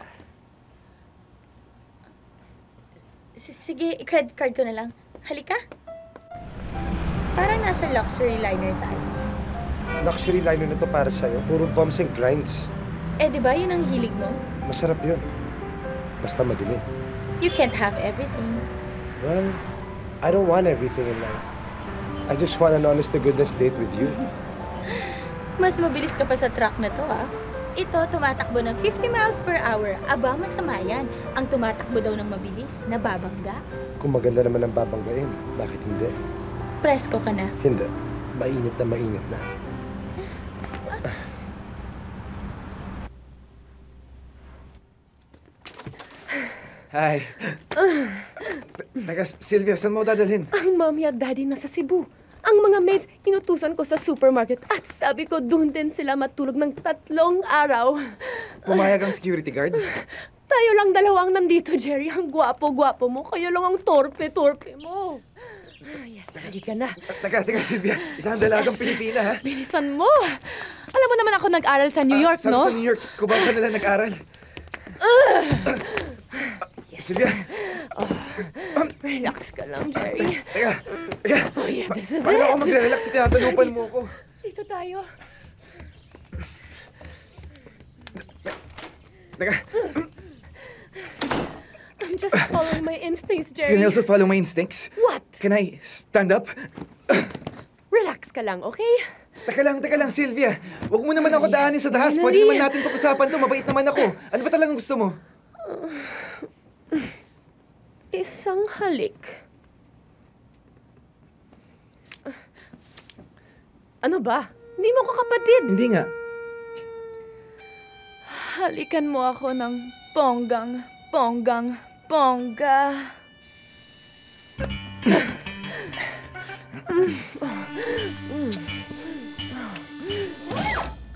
Sige, credit card ko na lang. Halika. Parang nasa luxury liner tayo. Luxury liner na to para sa'yo. Puro bumps and grinds. Eh, di ba yun ang hilig mo? Masarap yun. Basta madilim. You can't have everything. Well, I don't want everything in life. I just want an honest-to-goodness date with you. Mas mabilis ka pa sa truck na to, ah. Ito, tumatakbo ng 50 miles per hour. Aba, masama yan. Ang tumatakbo daw ng mabilis, nababangga. Kung maganda naman ang babanggain, bakit hindi? Presko ka na. Hindi. Mainit na mainit na. Hi. Teka, Sylvia, saan mo dadalhin? Ang mommy at daddy nasa Cebu. Ang mga maids, inutusan ko sa supermarket at sabi ko doon din sila matulog ng 3 araw. Pumayag ang security guard? Tayo lang dalawang nandito, Jerry. Ang gwapo-gwapo mo. Kayo lang ang torpe-torpe mo. Yes, halika na. Teka, Sylvia. Isang dalagang Pilipina, ha? Bilisan mo. Alam mo naman ako nag-aral sa New York, no? Sa New York. Kubaw ka na lang nag-aral. Sylvia. Relax ka lang, Jerry. Teka. Oh yeah, this is Paano it. ako magre-relax? Tinatalupan mo ko. Dito tayo. Teka. I'm just following my instincts, Jerry. Can I also follow my instincts? What? Can I stand up? Relax ka lang, okay? Teka lang, Sylvia. Huwag mo naman ako daanin sa dahas. Pwede naman natin pag-usapan to. Mabait naman ako. Ano ba talagang gusto mo? Isang halik. Ano ba? Hindi mo ko kapatid. Hindi nga. Halikan mo ako ng bongga.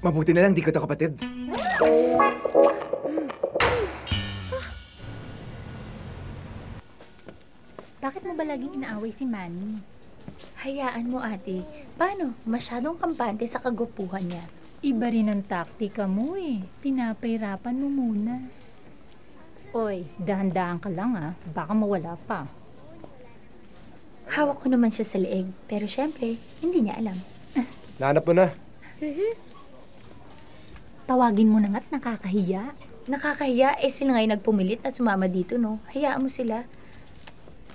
Mabuti na lang, di ko to kapatid. Bakit mo ba laging inaaway si Manny? Hayaan mo, ate. Paano? Masyadong kampante sa kagupuhan niya. Iba rin ang taktika mo eh. Pinapahirapan mo muna. Oy, dahan-dahan ka lang ah. Baka mawala pa. Hawak ko naman siya sa leeg. Pero syempre, hindi niya alam. Nahanap mo na. Tawagin mo na nga't nakakahiya. Nakakahiya, sila ngayon nagpumilit na sumama dito, no? Hayaan mo sila.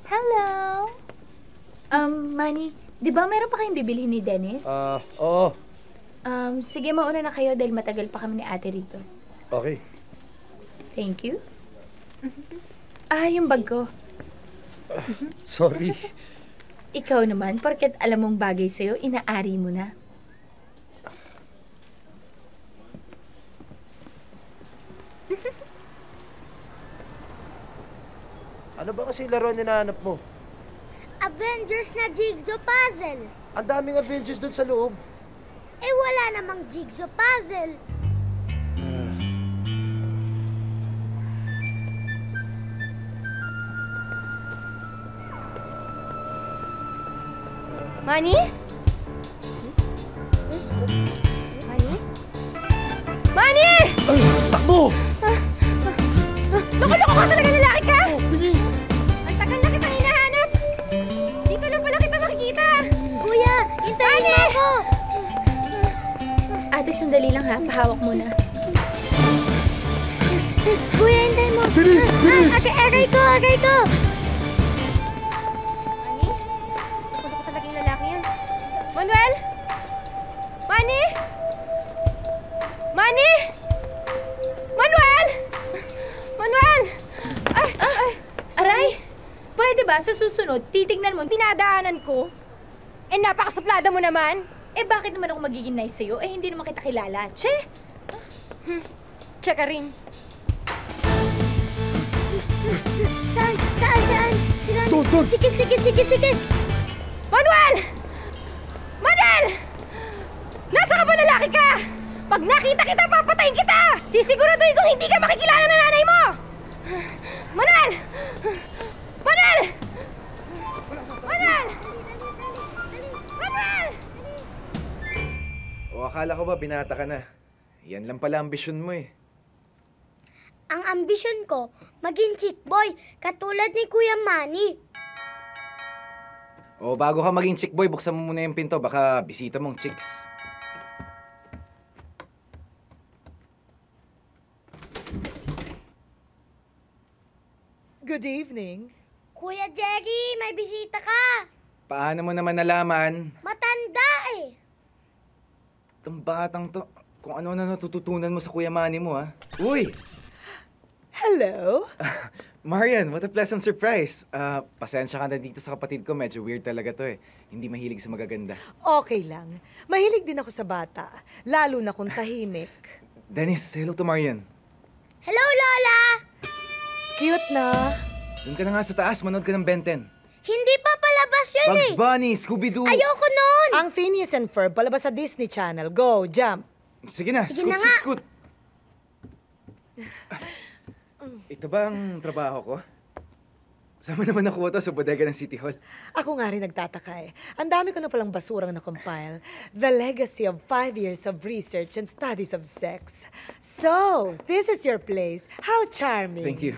Hello! Manny, di ba meron pa kayong bibilhin ni Dennis? Oo. Sige, mauna na kayo dahil matagal pa kami ni ate rito. Okay. Thank you. Yung bag ko. Sorry. Ikaw naman, porket alam mong bagay sa'yo, inaari mo na. Ano ba kasi laro na hinahanap mo? Avengers na jigsaw puzzle. Ang daming Avengers doon sa loob. Wala namang jigsaw puzzle. Manny? Manny! Takbo! Loko-loko ka talaga, lalaki ka! Bilis! Ang tagal na kitang hinahanap! Dito lang pala kita makikita! Kuya, hintayin mo ako! Ate, sandali lang ha. Pahawak muna. Kuya, hintayin mo! Bilis! Aray ko! Loko ko talaga yung lalaki yan. Manuel? Manny? Manny? Manuel! Manuel! Aray! Pwede ba sa susunod, titignan mo, dinadaanan ko? Napakasuplada mo naman! Bakit naman ako magiging nice sa'yo? Hindi naman kita kilala. Che! Tsaka rin. Saan? Sila... Doon! Sige! Manuel! Manuel! Nasa ka ba, lalaki ka? Pag nakita kita, papatayin kita! Sisiguraduhin kung hindi ka makikilala ng nanay mo! Manuel! Manuel! Manuel! Manuel! O akala ko ba binata ka na? Yan lang pala ambisyon mo eh. Ang ambisyon ko, maging chick boy, katulad ni Kuya Manny. O bago ka maging chick boy, buksan mo muna yung pinto. Baka bisita mong chicks. Good evening. Kuya Jerry, may bisita ka. Paano mo naman nalaman? Matanda eh. Itong batang to, kung ano na natututunan mo sa Kuya Manny mo, ha? Uy! Hello? Marian, what a pleasant surprise. Pasensya ka na dito sa kapatid ko. Medyo weird talaga to eh. Hindi mahilig sa magaganda. Okay lang. Mahilig din ako sa bata. Lalo na kung tahimik. Dennis, say hello to Marian. Hello, Lola! Cute na. Doon ka na nga sa taas, manood ka ng Ben 10. Hindi pa palabas yun Bugs eh. Bunny, Scooby-Doo. Ayoko nun. Ang Phineas and Ferb, palabas sa Disney Channel. Go, jump. Sige na, Sige scoot, na scoot, nga. scoot. Ito ba ang trabaho ko? Saan mo naman nakuha to sa bodega ng City Hall? Ako nga rin nagtataka eh. Ang dami ko na palang basurang na-compile. The legacy of 5 years of research and studies of sex. So, this is your place. How charming. Thank you.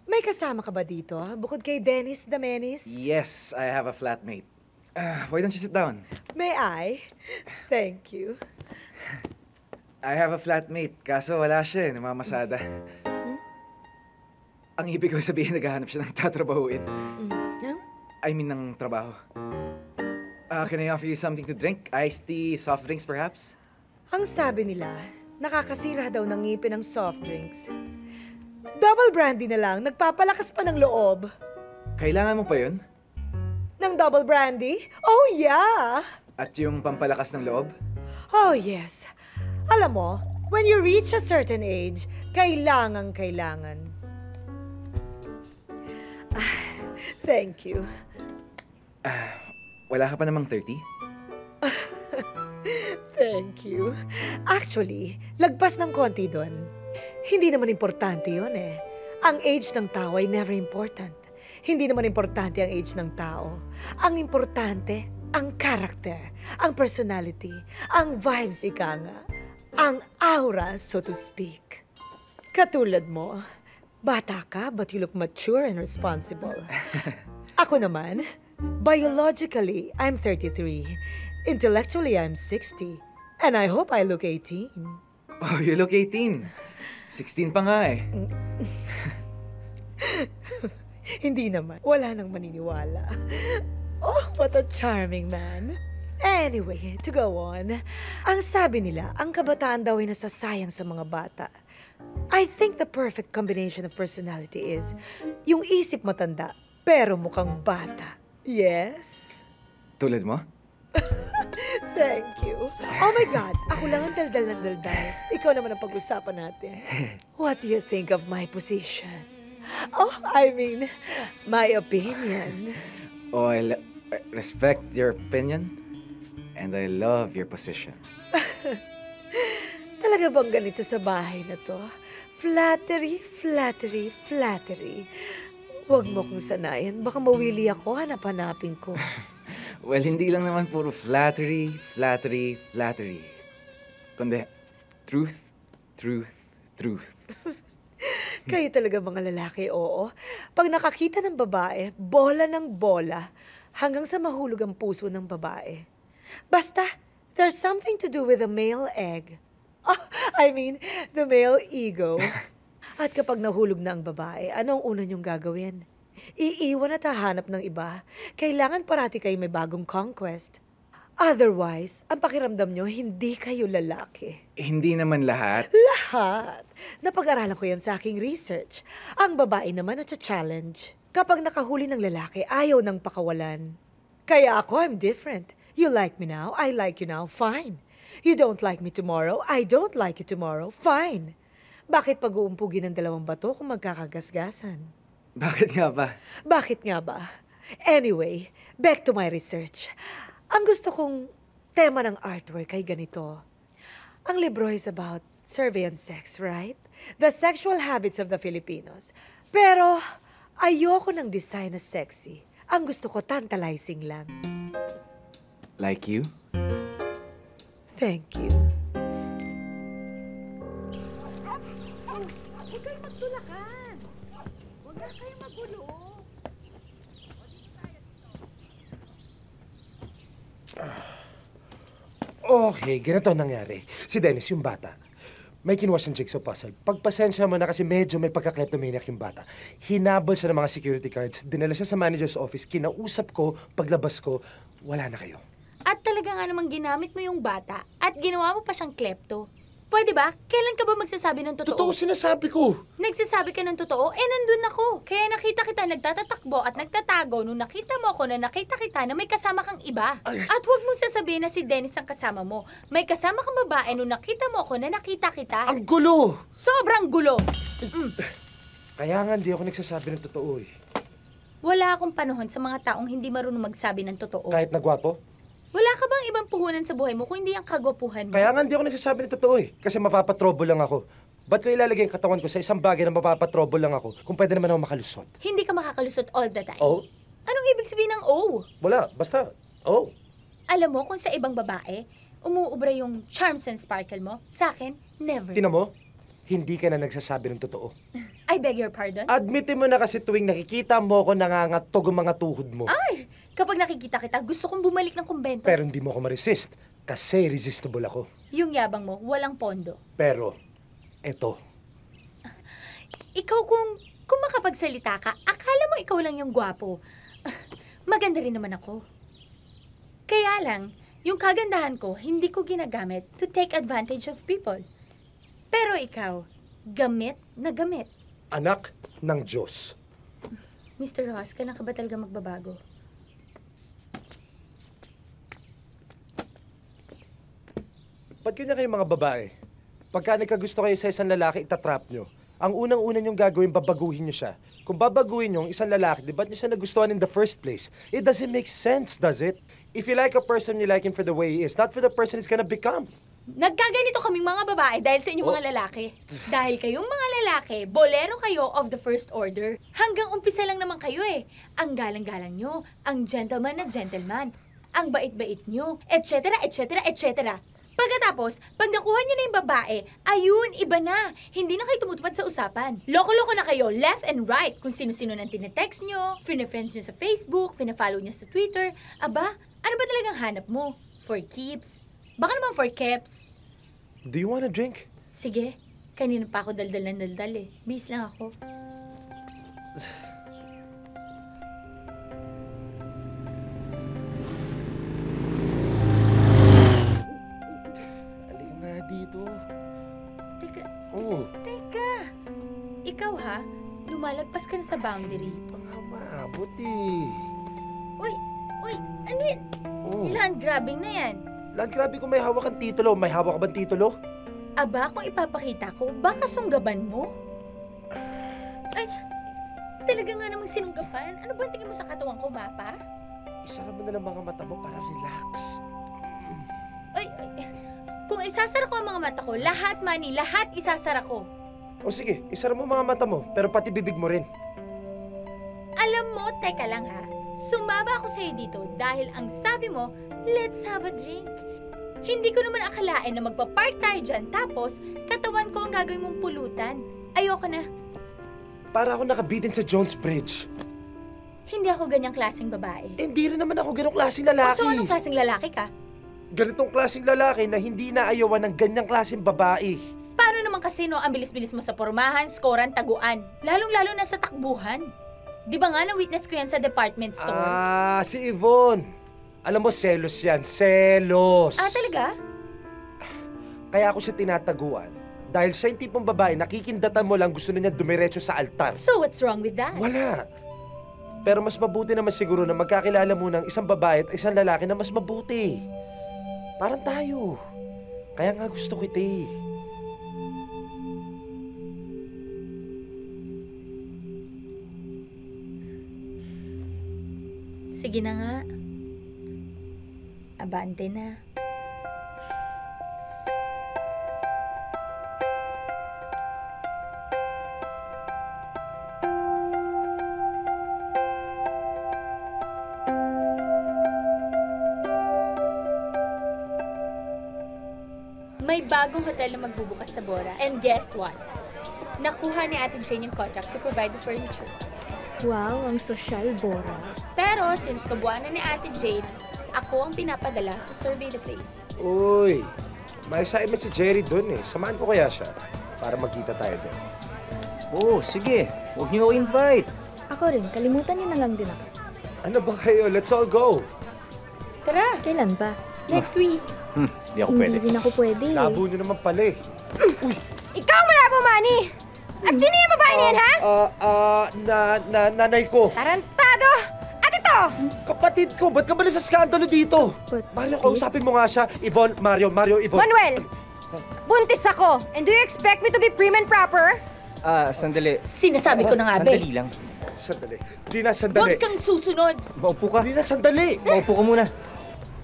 May kasama ka ba dito? Bukod kay Dennis the Menace? Yes, I have a flatmate. Why don't you sit down? May I? Thank you. I have a flatmate, kaso wala siya eh, namamasada. Ang ibig ko sabihin, naghahanap siya ng tatrabahuin. I mean, ng trabaho. Can I offer you something to drink? Iced tea, soft drinks perhaps? Ang sabi nila, nakakasira daw ng ngipin ng soft drinks. Double brandy na lang, nagpapalakas pa ng loob. Kailangan mo pa yun? Ng double brandy? Oh, yeah! At yung pampalakas ng loob? Oh, yes. Alam mo, when you reach a certain age, kailangan. Thank you. Wala ka pa namang 30? Thank you. Actually, lagpas ng konti doon. Hindi naman importante yun eh. Ang age ng tao ay never important. Hindi naman importante ang age ng tao. Ang importante, ang character, ang personality, ang vibes, ika nga. Ang aura, so to speak. Katulad mo, bata ka but you look mature and responsible. Ako naman, biologically, I'm 33. Intellectually, I'm 60. And I hope I look 18. Oh, you look 18. 16 pa nga eh. Hindi naman. Wala nang maniniwala. Oh, what a charming man. Anyway, to go on. Ang sabi nila, ang kabataan daw ay nasasayang sa mga bata. I think the perfect combination of personality is yung isip matanda, pero mukhang bata. Yes? Tulad mo? Thank you. Oh my God, ako lang ang daldal ng daldal. Ikaw naman ang pag-usapan natin. What do you think of my position? Oh, I mean, my opinion. Oh, I respect your opinion. And I love your position. Talaga bang ganito sa bahay na to? Flattery, flattery, flattery. Huwag mo kong sanayan. Baka mawili ako, hanap-hanapin ko. Well, hindi lang naman puro flattery, flattery, flattery. Kundi, truth, truth, truth. Kayo talaga mga lalaki, oo. Pag nakakita ng babae, bola ng bola, hanggang sa mahulog ang puso ng babae. Basta, there's something to do with the male egg. Oh, I mean, the male ego. At kapag nahulog na ang babae, anong una niyong gagawin? Iiwan at hahanap ng iba. Kailangan parati kayo may bagong conquest. Otherwise, ang pakiramdam niyo, hindi kayo lalaki. Hindi naman lahat. Lahat. Napag-aralan ko yan sa aking research. Ang babae naman at challenge. Kapag nakahuli ng lalaki, ayaw nang pakawalan. Kaya ako, I'm different. You like me now, I like you now, fine. You don't like me tomorrow, I don't like you tomorrow, fine. Bakit pag-uumpugin ng dalawang bato kung magkakagasgasan? Bakit nga ba? Bakit nga ba? Anyway, back to my research. Ang gusto kong tema ng artwork ay ganito. Ang libro is about survey on sex, right? The sexual habits of the Filipinos. Pero ayoko ng design na sexy. Ang gusto ko tantalizing lang. Like you? Thank you. Huwag kayong magtulakan. Huwag na kayong magulo. Okay, ganito ang nangyari. Si Dennis yung bata. May kinuha siyang jigsaw puzzle. Pagpasensya mo na kasi medyo may pagka-kleptomaniac yung bata. Hinabol siya ng mga security cards, dinala siya sa manager's office, kinausap ko, paglabas ko, wala na kayo. At talaga nga namang ginamit mo yung bata at ginawa mo pa siyang klepto. Pwede ba? Kailan ka ba magsasabi ng totoo? Totoo sinasabi ko. Nagsasabi ka ng totoo? Nandun ako. Kaya nakita kita nagtatatakbo at nagtatago nung nakita mo ako na nakita kita na may kasama kang iba. At huwag mong sasabihin na si Dennis ang kasama mo. May kasama kang babae nung nakita mo ako na nakita kita. Ang gulo! Sobrang gulo! Kaya nga hindi ako nagsasabi ng totoo eh. Wala akong panahon sa mga taong hindi marunong magsabi ng totoo. Kahit nagwapo? Wala ka bang ibang puhunan sa buhay mo kung hindi ang kagwapuhan mo? Kaya nga hindi ako nagsasabi ng totoo eh. Kasi mapapatrobo lang ako. Ba't ko ilalagay ang katawan ko sa isang bagay na mapapatrobo lang ako kung pwede naman ako makalusot? Hindi ka makakalusot all the time. Oh? Anong ibig sabihin ng oh? Wala, basta, oh. Alam mo kung sa ibang babae, umuubra yung charms and sparkle mo, sa akin, never. Tingnan mo, hindi ka na nagsasabi ng totoo. I beg your pardon? Admitin mo na kasi tuwing nakikita mo ko nangangatog ang mga tuhod mo. Ay! Kapag nakikita kita, gusto kong bumalik ng kumbento. Pero hindi mo ako ma-resist kasi irresistible ako. Yung yabang mo, walang pondo. Pero, eto. Ikaw kung makapagsalita ka, akala mo ikaw lang yung gwapo. Maganda rin naman ako. Kaya lang, yung kagandahan ko, hindi ko ginagamit to take advantage of people. Pero ikaw, gamit na gamit. Anak ng Diyos. Mr. Rojas, kailan ka ba talaga magbabago? Ba't ganyan kayo mga babae? Pagka nagkagusto kayo sa isang lalaki, itatrap nyo. Ang unang-una nyong gagawin, babaguhin nyo siya. Kung babaguhin nyo isang lalaki, di ba't nyo siya nagustuhan in the first place? It doesn't make sense, does it? If you like a person, you like him for the way he is, not for the person he's gonna become. Nagkaganito kaming mga babae dahil sa inyong mga lalaki. Dahil kayong mga lalaki, bolero kayo of the first order. Hanggang umpisa lang naman kayo eh. Ang galang-galang nyo, ang gentleman na gentleman, ang bait-bait nyo, etc., etc., etc. Pagkatapos, pag nakuha nyo na yung babae, ayun, iba na. Hindi na kayo tumutupad sa usapan. Loko-loko na kayo, left and right. Kung sino-sino nang tinetext nyo, friends nyo sa Facebook, fina-follow nyo sa Twitter. Aba, ano ba talagang hanap mo? For keeps? Baka naman for keps. Do you wanna drink? Sige, kanina pa ako daldal ng daldal eh. Bis lang ako. Dito. Teka. Oh. Teka. Ikaw ha? Lumalagpas ka na sa boundary. Maabot eh. Uy! Ano yan? Land grabbing na yan. Land grabbing kung may hawak kang titulo. May hawak ka bang titulo? Aba, kung ipapakita ko, baka sunggaban mo? Ay, talaga nga namang sinunggaban. Ano ba tingin mo sa katawan ko, mapa? Isara mo na lang mga mata mo para relax. Ay. Kung isasara ko ang mga mata ko, lahat, Manny, lahat isasara ko. O sige, isara mo mga mata mo, pero pati bibig mo rin. Alam mo, teka lang ha, sumaba ako sa'yo dito dahil ang sabi mo, let's have a drink. Hindi ko naman akalain na magpa-park tayo dyan, tapos katawan ko ang gagawin mong pulutan. Ayoko na. Para ako nakabitin sa Jones Bridge. Hindi ako ganyang klaseng babae. Hindi rin naman ako ganong klaseng lalaki. So anong klaseng lalaki ka? Ganitong klaseng lalaki na hindi naayawan ng ganyang klaseng babae. Paano naman kasi no, ang bilis-bilis mo sa pormahan, skoran, taguan? Lalong-lalo na sa takbuhan. Di ba nga na-witness ko yan sa department store? Ah, si Yvonne. Alam mo, selos yan. Selos. Ah, talaga? Kaya ako siya tinataguan. Dahil siya yung tipong babae, nakikindatan mo lang gusto na niya dumiretso sa altar. So what's wrong with that? Wala. Pero mas mabuti naman siguro na magkakilala muna ng isang babae at isang lalaki na mas mabuti. Parang tayo. Kaya nga gusto kita eh. Sige na nga. Abante na. May bagong hotel na magbubukas sa Bora. And guess what? Nakuha ni Ate Jane yung contract to provide the furniture. Wow, ang sosyal, Bora. Pero since kabuuan na ni Ate Jane, ako ang pinapadala to survey the place. Uy, May assignment si Jerry doon eh. Samahan ko kaya siya para magkita tayo doon. Oo, sige. Huwag niyo ako invite. Ako rin, kalimutan niyo na lang din ako. Ano ba kayo? Let's all go. Tara! Kailan ba? Next week. Di ako pwede. Hindi rin ako pwede. Labo niyo naman pala eh. Ikaw ang malabo, Manny! At sino yung babae na yan, ha? Nanay ko. Tarantado! At ito! Kapatid ko, ba't ka ba nagsaskandalo dito? Mario, kausapin mo nga siya. Yvonne, Mario, Yvonne. Manuel! Buntis ako! And do you expect me to be prim and proper? Sandali. Sinasabi ko na nga, Sandali lang. Sandali. Rina, sandali. Huwag kang susunod. Maupo ka. Rina, sandali. Maupo ka muna.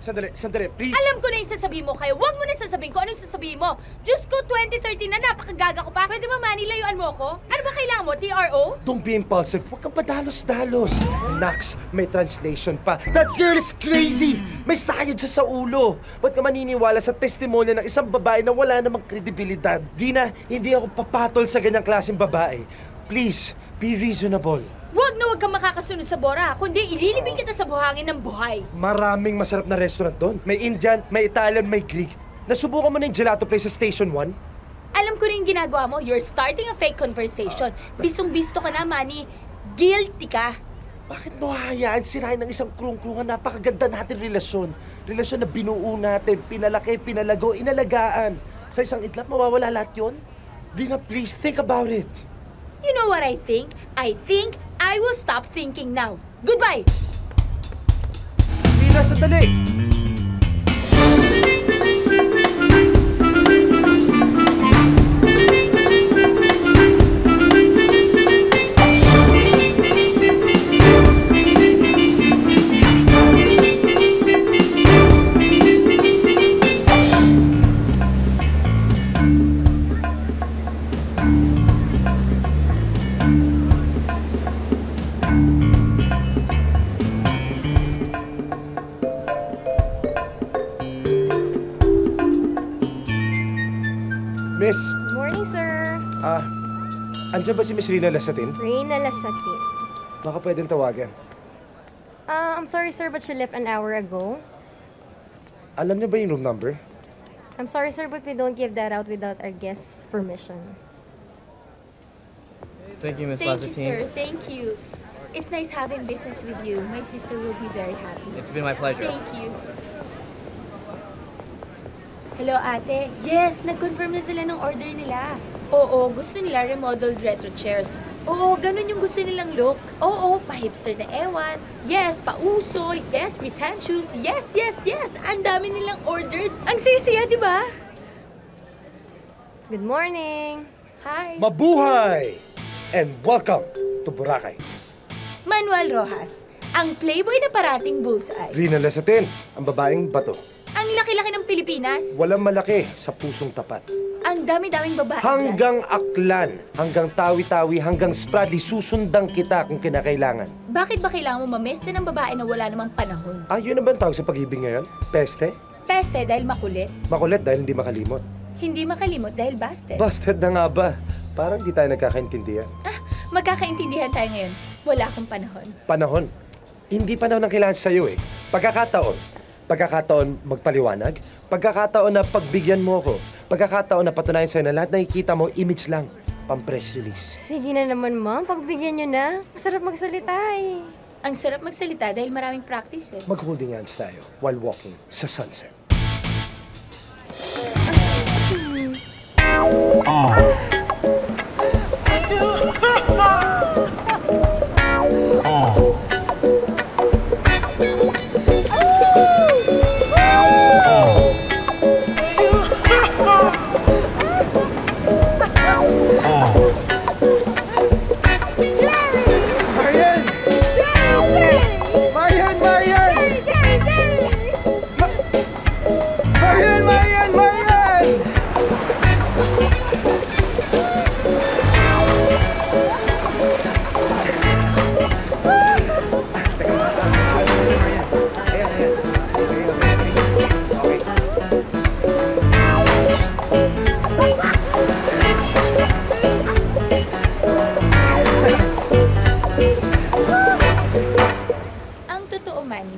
Sandali, please. Alam ko na yung sasabihin mo, kaya huwag mo na sasabihin ko ano yung sasabihin mo. Diyos ko, 2013 na, napakagaga ko pa. Pwede ba, Manny, layuan mo ako? Ano ba kailangan mo, TRO? Don't be impulsive. Huwag kang padalos-dalos. Nax, may translation pa. That girl is crazy! May sayad siya sa ulo. Ba't ka maniniwala sa testimonya ng isang babae na wala namang kredibilidad? Dina, hindi ako papatol sa ganyang klaseng babae. Please, be reasonable. Huwag na huwag kang makakasunod sa Bora, kundi ililibing kita sa buhangin ng buhay. Maraming masarap na restaurant doon. May Indian, may Italian, may Greek. Nasubukan mo na yung gelato place sa Station 1? Alam ko na yung ginagawa mo. You're starting a fake conversation. Bistong-bisto ka na, Manny. Guilty ka. Bakit mo hahayaan sirain ng isang krung-krungan napakaganda natin relasyon? Relasyon na binuo natin, pinalaki, pinalago, inalagaan. Sa isang itlap, mawawala lahat yun? Rina, please, think about it. You know what I think? I think I will stop thinking now. Goodbye! Rina, sandali! Miss, Good morning, sir. andyan ba si Miss Rina Lasatin? Reyna Lasatin. Baka pwedeng tawagan. I'm sorry, sir, but she left an hour ago. Alam niyo ba yung room number? I'm sorry, sir, but we don't give that out without our guests' permission. Thank you, Miss Thank you, Lasatin. sir. Thank you. It's nice having business with you. My sister will be very happy. It's been my pleasure. Thank you. Hello, ate. Yes, nag-confirm na sila ng order nila. Oo, gusto nila remodeled retro chairs. Oo, ganun yung gusto nilang look. Oo, pa-hipster na ewan. Yes, pa-usoy. Yes, pretentious. Yes, yes, yes. Ang dami nilang orders. Ang sisiya, di ba? Good morning. Hi. Mabuhay! And welcome to Boracay. Manuel Rojas, ang playboy na parating bullseye. Rina Lasatin, ang babaeng bato. Ang laki-laki ng Pilipinas. Walang malaki sa pusong tapat. Ang dami-daming babae Hanggang Aklan, hanggang Tawi-Tawi, hanggang Spradley, susundan kita kung kinakailangan. dyan. Bakit ba kailangan mo mameste ng babae na wala namang panahon? Yun na ba ang tawag sa pag-ibig ngayon? Peste? Peste dahil makulit. Makulit dahil hindi makalimot. Hindi makalimot dahil busted. Busted na nga ba? Parang di tayo nagkakaintindihan. Magkakaintindihan tayo ngayon. Wala akong panahon. Panahon. Hindi panahon ang kailangan sa'yo eh. Pagkakataon. Pagkakataon magpaliwanag. Pagkakataon na pagbigyan mo ako. Pagkakataon na patunayan sa'yo na lahat nakikita mo, image lang. Pang-press release. Sige na naman, ma'am. Pagbigyan nyo na. Masarap magsalita eh. Ang sarap magsalita dahil maraming practice eh. Mag-holding hands tayo while walking sa sunset.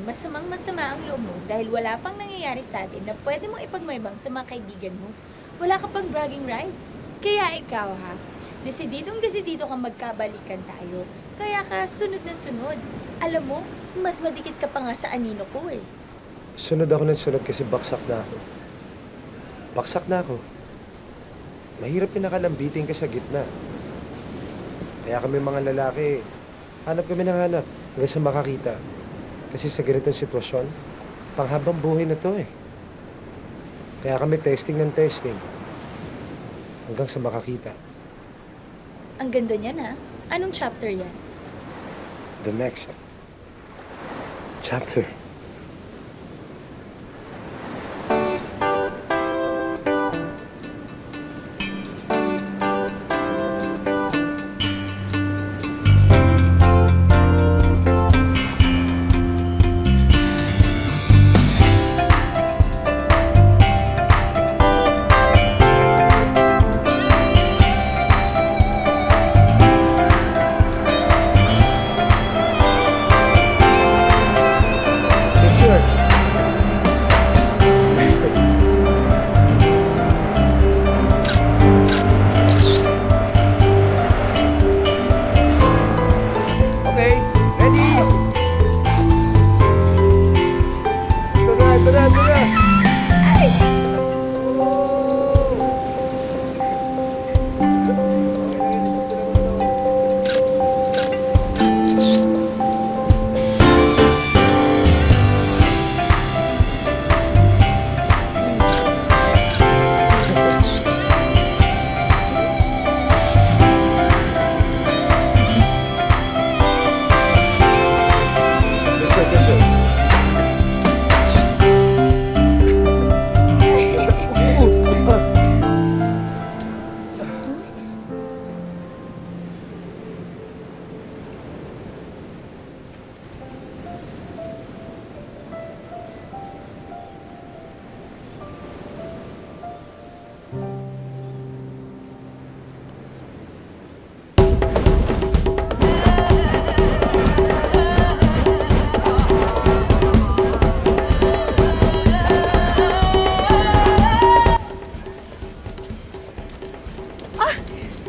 masamang-masama ang loob mo dahil wala pang nangyayari sa atin na pwede mong ipagmaybang sa mga kaibigan mo. Wala ka pang bragging rights. Kaya ikaw ha, desididong-desidido kang magkabalikan tayo. Kaya ka sunod na sunod. Alam mo, mas madikit ka pa nga sa anino ko eh. Sunod ako ng sunod kasi baksak na ako. Baksak na ako. Mahirap pinakalambitin ka sa gitna. Kaya kami mga lalaki, hanap kami ng hanap hanggang sa makakita. Kasi sa ganitong sitwasyon, panghabang buhay na to eh. Kaya kami testing ng testing hanggang sa makakita. Ang ganda niyan ha. Anong chapter yan? The next chapter.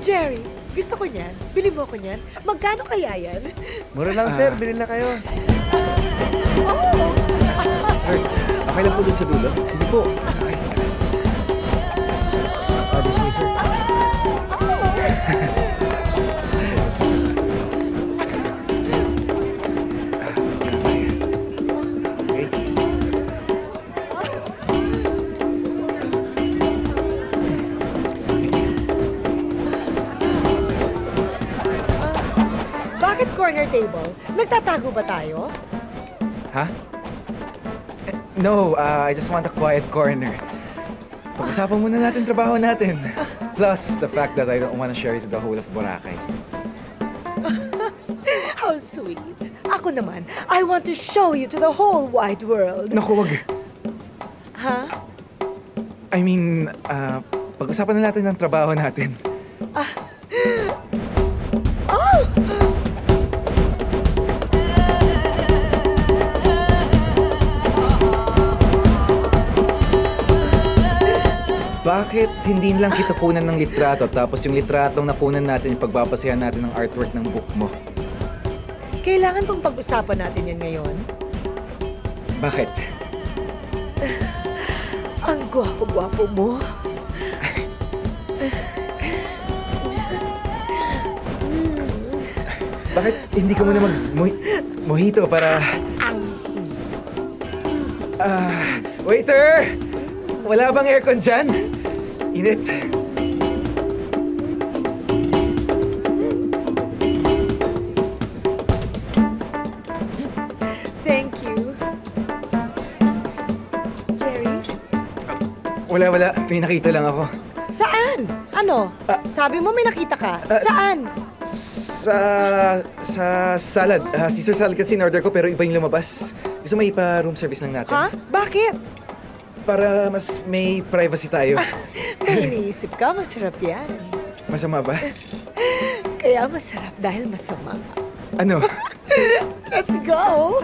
Jerry, gusto ko niyan. Bili mo ko niyan. Magkano kaya yan? Mura lang, sir. Bili na kayo. Sir, okay lang po dun sa dulo? Sige po. Okay. This way, sir. Bakit corner table? Nagtatago ba tayo? Ha? No, I just want a quiet corner. Pag-usapan muna natin trabaho natin. Plus, the fact that I don't want to share it to the whole of Boracay. How sweet. Ako naman, I want to show you to the whole wide world. Naku, wag. Ha? I mean, pag-usapan na natin ng trabaho natin. Bakit hindi lang kita kunan ng litrato tapos yung litratong nakunan natin yung pagbabasehan natin ng artwork ng book mo? Kailangan bang pag-usapan natin yan ngayon? Bakit? Ang gwapo-gwapo mo. Bakit hindi ka muna mag-mojito para... waiter! Wala bang aircon dyan? Init. Thank you. Jerry? Wala. May nakita lang ako. Saan? Ano? Sabi mo may nakita ka. Saan? Sa salad. Caesar salad kasi in-order ko pero iba yung lumabas. Gusto mo ipa-room service lang natin? Ha? Bakit? Para mas may privacy tayo. May iniisip ka, masarap yan. Masama ba? Kaya masarap dahil masama. Ano? Let's go!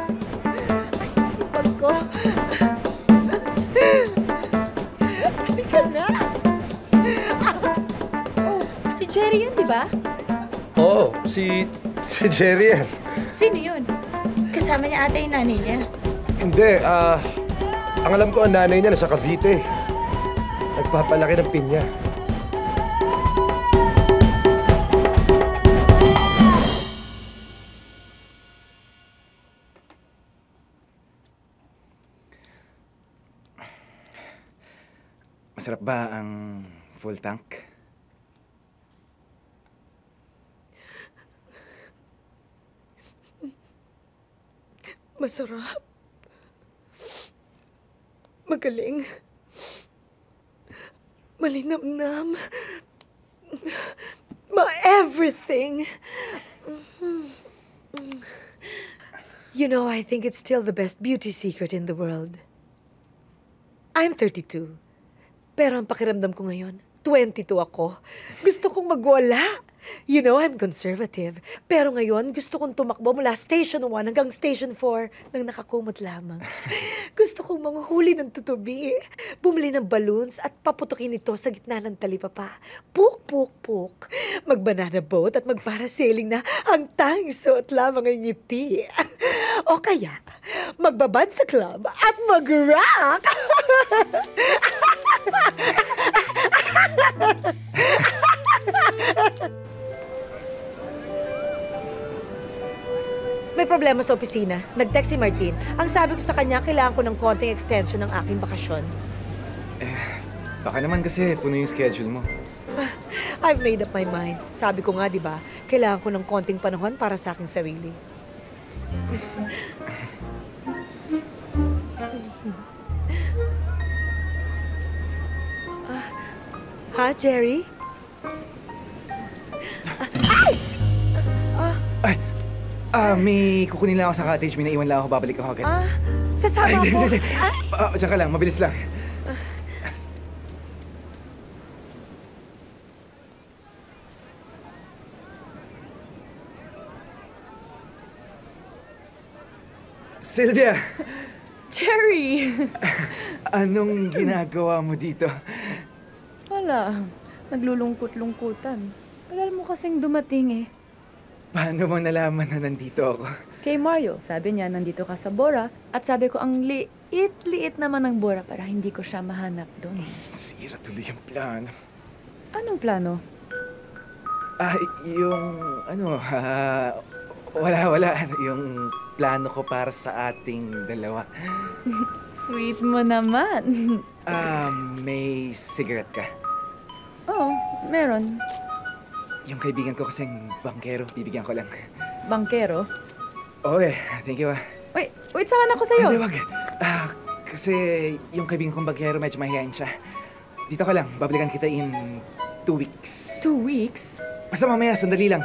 ko. Halika na. Si Jerry yun, di ba? Oo, si Jerry yan. Sino yun? Kasama niya ata yung nanay niya. Hindi, ang alam ko ang nanay niya nasa Cavite. Nagpapalaki ng pinya. Masarap ba ang full tank? Masarap. Magaling. Malinamnam. Everything. You know, I think it's still the best beauty secret in the world. I'm 32. Pero ang pakiramdam ko ngayon, 22 ako. Gusto kong magwala. You know, I'm conservative. Pero ngayon, gusto kong tumakbo mula Station 1 hanggang Station 4 nang nakakumot lamang. Gusto kong manghuli ng tutubi, bumili ng balloons at paputukin ito sa gitna ng talipapa. Puk, puk, puk. Mag-banana boat at mag-parasailing na ang tanging suot lamang ay ngiti. O kaya, magbabad sa club at mag-rock. May problema sa opisina. Nag-text si Martin. Ang sabi ko sa kanya, kailangan ko ng konting extension ng aking bakasyon. Baka naman kasi puno yung schedule mo. I've made up my mind. Sabi ko nga, di ba, kailangan ko ng konting panahon para sa aking sarili. Ha, Jerry? May kukunin lang ako sa cottage. May naiwan lang ako. Babalik ako agad. Sasama ko. Diyan ka lang. Mabilis lang. Sylvia! Jerry! Anong ginagawa mo dito? Wala. Naglulungkot-lungkutan. Tagal mo kasing dumating eh. Paano mo nalaman na nandito ako? Kay Mario, sabi niya nandito ka sa Bora at sabi ko ang liit-liit naman ng Bora para hindi ko siya mahanap doon. Sira tuloy yung plano. Anong plano? Wala. Yung plano ko para sa ating dalawa. Sweet mo naman. May cigarette ka? Oo, meron. Yung kaibigan ko kasing bangkero, bibigyan ko lang. Bangkero? Oo thank you Wait, sama na ako sa'yo. Hindi, wag. Kasi yung kaibigan kong bangkero, medyo mahihain siya. Dito ka lang, babalikan kita in 2 weeks. 2 weeks? Basta mamaya, sandali lang.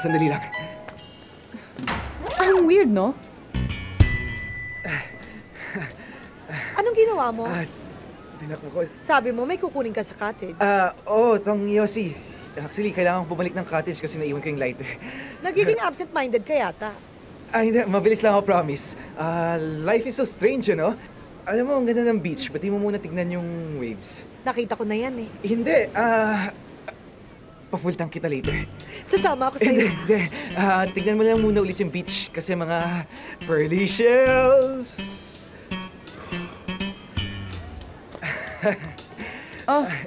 Ang weird, no? Anong ginawa mo? Tinakbo ko. Sabi mo, may kukunin ka sa cottage. Tong Yossi. Actually, kailangan ko bumalik ng cottage kasi naiwan ko yung lighter. Nagiging absent-minded ka yata. Hindi. Mabilis lang ako, promise. Life is so strange, you know? Alam mo, ang ganda ng beach. Pati mo muna tignan yung waves. Nakita ko na yan eh. Hindi. Pa-full tank kita later. Sasama ako sa'yo. Hindi. Tignan mo lang muna ulit yung beach kasi mga pearly shells.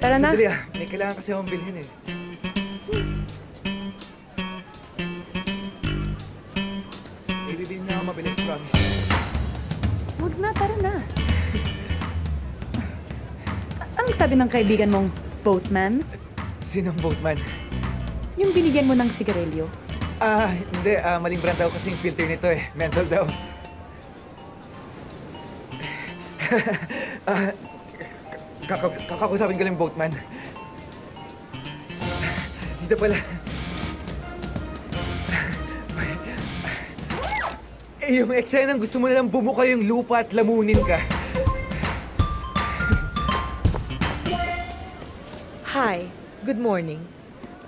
Tara na. Sandali may kailangan kasi akong bilhin eh. Ibibin na ako mabilis, promise. Wag na, tara na. Anong sabi ng kaibigan mong boatman? Sinong boatman? Yung binigyan mo ng sigarilyo. Hindi. Maling brand daw kasi yung filter nito eh. Menthol daw. Kakakusapin ko lang yung boatman. Dito pala. Yung eksenang gusto mo nalang bumuka yung lupa at lamunin ka. Hi. Good morning.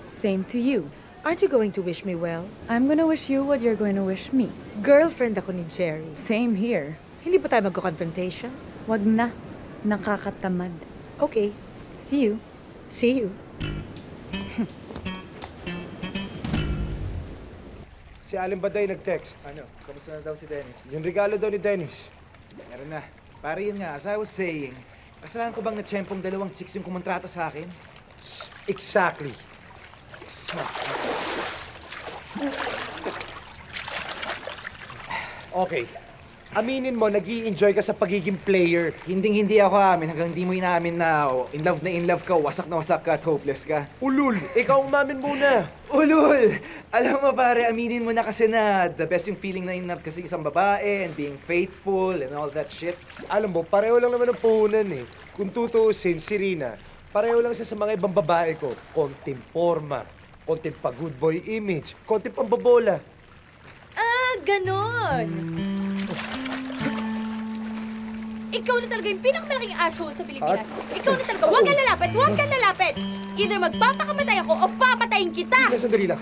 Same to you. Aren't you going to wish me well? I'm gonna wish you what you're going to wish me. Girlfriend ako ni Jerry. Same here. Hindi ba tayo magko-confrontation? Wag na. Nakakatamad. Okay. See you. See you. Si Alin Baday nag-text. Ano? Kamusta na daw si Dennis? Yung regalo daw ni Dennis. Meron na. Pare yun nga, as I was saying, kasalanan ko bang na-tsyempong dalawang chicks yung kumontrata sa akin? Exactly. Okay. Aminin mo, nag-i-enjoy ka sa pagiging player. Hinding-hindi ako amin hanggang di mo inaamin na in love ka, wasak na wasak ka at hopeless ka. Ulul! Ikaw umamin muna! Ulul! Alam mo pare, aminin mo na kasi na the best yung feeling na in love kasi isang babae and being faithful and all that shit. Alam mo, pareho lang naman ang puhunan eh. Kung tutuusin, si Rina, pareho lang siya sa mga ibang babae ko. Konting forma, konting pa-good boy image, konting pambabola. Ah, ganon! Ikaw na talaga yung pinakamalaking asshole sa Pilipinas. Ikaw na talaga. Huwag kang lalapit! Huwag kang lalapit! Either magpapakamatay ako o papatayin kita! Lila, sandali lang.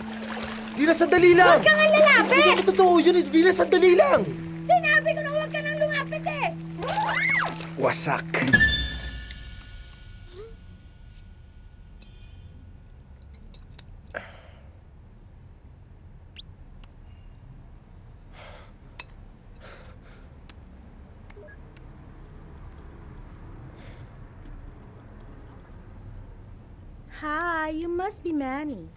Lila, sandali lang! Huwag kang lalapit! Hindi ako totoo yun eh. Lila, sandali lang! Sinabi ko na huwag ka nang lumapit eh! Wasak. Hi, you must be Manny.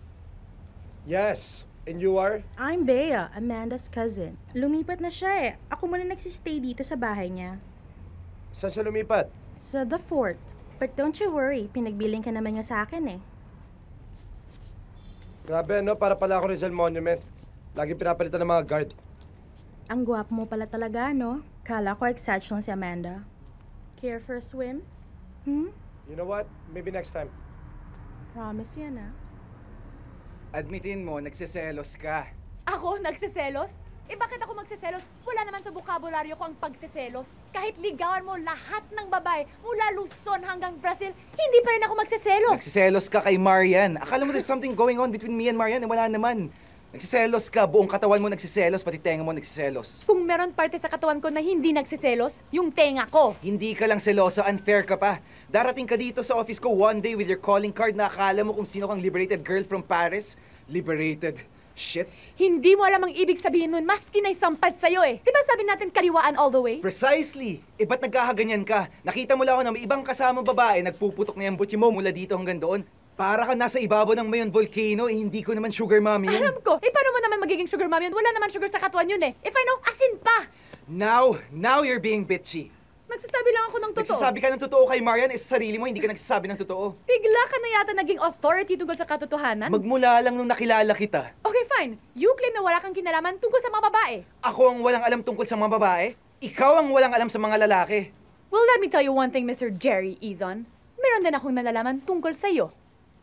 Yes. And you are? I'm Bea, Amanda's cousin. Lumipat na siya eh. Ako muna nagsistay dito sa bahay niya. Saan siya lumipat? Sa The Fort. But don't you worry, pinagbiling ka naman niya sa akin eh. Grabe, no? Para pala ako Rizal Monument. Lagi pinapalitan ng mga guard. Ang gwapo mo pala talaga, no? Kala ko exage lang si Amanda. Care for a swim? You know what? Maybe next time. Promise yan, ah. Admitin mo, nagsiselos ka. Ako? Nagsiselos? Eh bakit ako magsiselos? Wala naman sa bukabularyo ko ang pagsiselos. Kahit ligawan mo lahat ng babae, mula Luzon hanggang Brazil, hindi pa rin ako magsiselos. Nagsiselos ka kay Marian. Akala mo there's something going on between me and Marian, eh wala naman. Nagsiselos ka, buong katawan mo nagsiselos, pati tenga mo nagsiselos. Kung meron parte sa katawan ko na hindi nagsiselos, yung tenga ko. Hindi ka lang selosa, unfair ka pa. Darating ka dito sa office ko one day with your calling card na akala mo kung sino kang liberated girl from Paris. Liberated. Shit. Hindi mo alam ang ibig sabihin nun, maski na'y sampad sa'yo eh. Di ba sabi natin kaliwaan all the way? Precisely. Eh ba't nagkakaganyan ka? Nakita mo lang ako na may ibang kasamang babae, nagpuputok na yung butsi mo mula dito hanggang doon. Para ka nasa ibabaw ng mayon volcano, eh hindi ko naman sugar mommy yun. Alam ko. Eh paano mo naman magiging sugar mommy yun? Wala naman sugar sa katawan yun eh. If I know, asin pa. Now you're being bitchy. Nagsasabi lang ako ng totoo. Nagsasabi ka ng totoo kay Marian, eh sa sarili mo hindi ka nagsasabi ng totoo. Bigla ka na yata naging authority tungkol sa katotohanan? Magmula lang nung nakilala kita. Okay, fine. You claim na wala kang kinalaman tungkol sa mga babae. Ako ang walang alam tungkol sa mga babae? Ikaw ang walang alam sa mga lalaki. Well, let me tell you one thing, Mr. Jerry Izon. Meron din akong nalalaman tungkol sa'yo.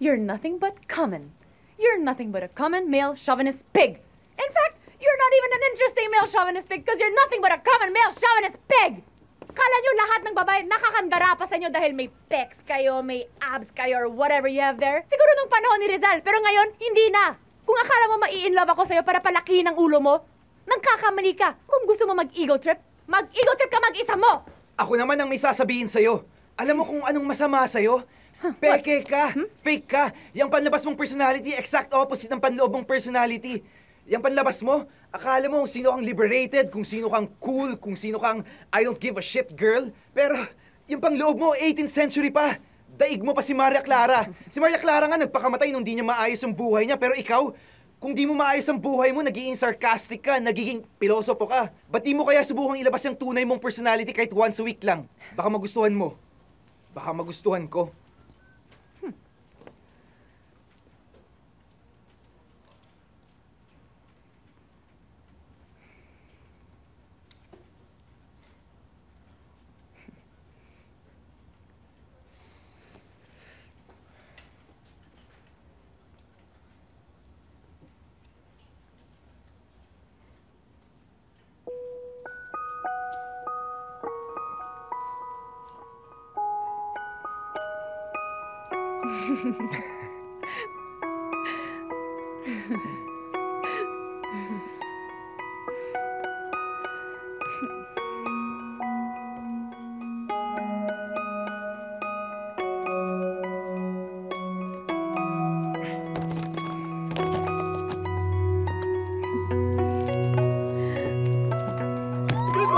You're nothing but common. You're nothing but a common male chauvinist pig. In fact, you're not even an interesting male chauvinist pig because you're nothing but a common male chauvinist pig! Kala nyo lahat ng babae nakakandara pa sa inyo dahil may pecs kayo, may abs kayo, or whatever you have there? Siguro nung panahon ni Rizal, pero ngayon, hindi na. Kung akala mo mai-inlove ako sa'yo para palakihin ang ulo mo, nagkakamali ka. Kung gusto mo mag-ego trip ka mag-isa mo! Ako naman ang may sasabihin sa'yo. Alam mo kung anong masama sa'yo? Peke ka, fake ka. Yang panlabas mong personality, exact opposite ng panloob mong personality. Yang panlabas mo, akala mo kung sino kang liberated, kung sino kang cool, kung sino kang I don't give a shit girl. Pero yung panloob mo, 18th century pa. Daig mo pa si Maria Clara. Si Maria Clara nga nagpakamatay nung di niya maayos ang buhay niya. Pero ikaw, kung di mo maayos ang buhay mo, nagiging sarcastic ka, nagiging pilosopo ka. Ba't di mo kaya subukang ilabas yung tunay mong personality kahit once a week lang? Baka magustuhan mo. Baka magustuhan ko.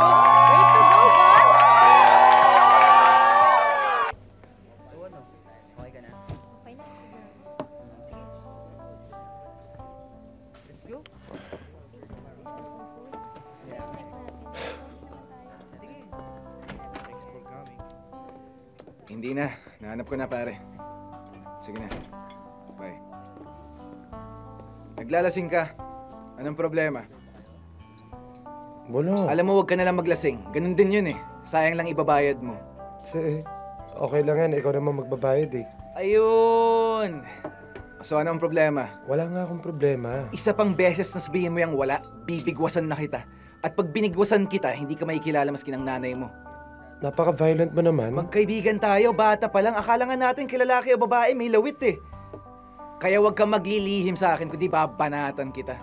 Way to go, boss! Okay ka na? Okay na. Let's go. Hindi na. Nahanap ko na, pare. Sige na. Bye. Naglalasing ka. Anong problema? Wala. Alam mo, huwag ka na lang maglasing. Ganun din yun eh. Sayang lang ibabayad mo. Okay lang yan. Ikaw naman magbabayad eh. Ayun! So, ano ang problema? Wala nga akong problema. Isa pang beses na sabihin mo yung wala, bibigwasan na kita. At pag binigwasan kita, hindi ka makikilala maski ng nanay mo. Napaka-violent mo naman. Magkaibigan tayo, bata pa lang. Akala nga natin kilalaki o babae, may lawit eh. Kaya huwag kang maglilihim sa akin, kundi babanatan kita.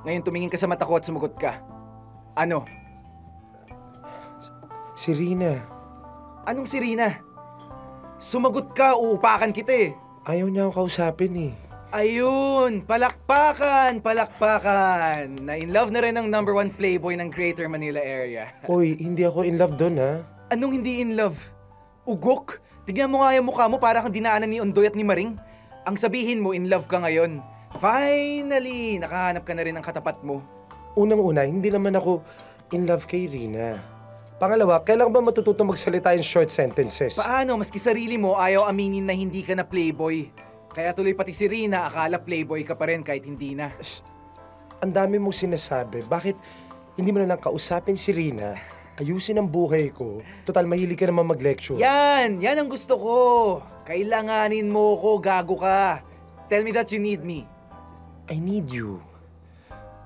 Ngayon tumingin ka sa mata ko at sumagot ka. Ano? Si Rina. Anong si Rina? Sumagot ka, uupakan kita eh. Ayaw niya ako kausapin eh. Ayun! Palakpakan! Palakpakan! Na in love na rin ang #1 playboy ng Greater Manila area. Uy, hindi ako in love doon ha. Anong hindi in love? Ugok? Tignan mo nga yung mukha mo para kang dinaanan ni Ondoy at ni Maring. Ang sabihin mo, in love ka ngayon. Finally! Nakahanap ka na rin ng katapat mo. Unang-una, hindi naman ako in love kay Rina. Pangalawa, kailan ba matututong magsalita in short sentences? Paano? Maski sarili mo, ayaw aminin na hindi ka na playboy. Kaya tuloy pati si Rina, akala playboy ka pa rin kahit hindi na. Ang dami mong sinasabi. Bakit hindi mo na lang kausapin si Rina? Ayusin ang buhay ko. Total, mahilig ka naman mag-lecture. Yan! Yan ang gusto ko! Kailanganin mo ko, gago ka. Tell me that you need me. I need you.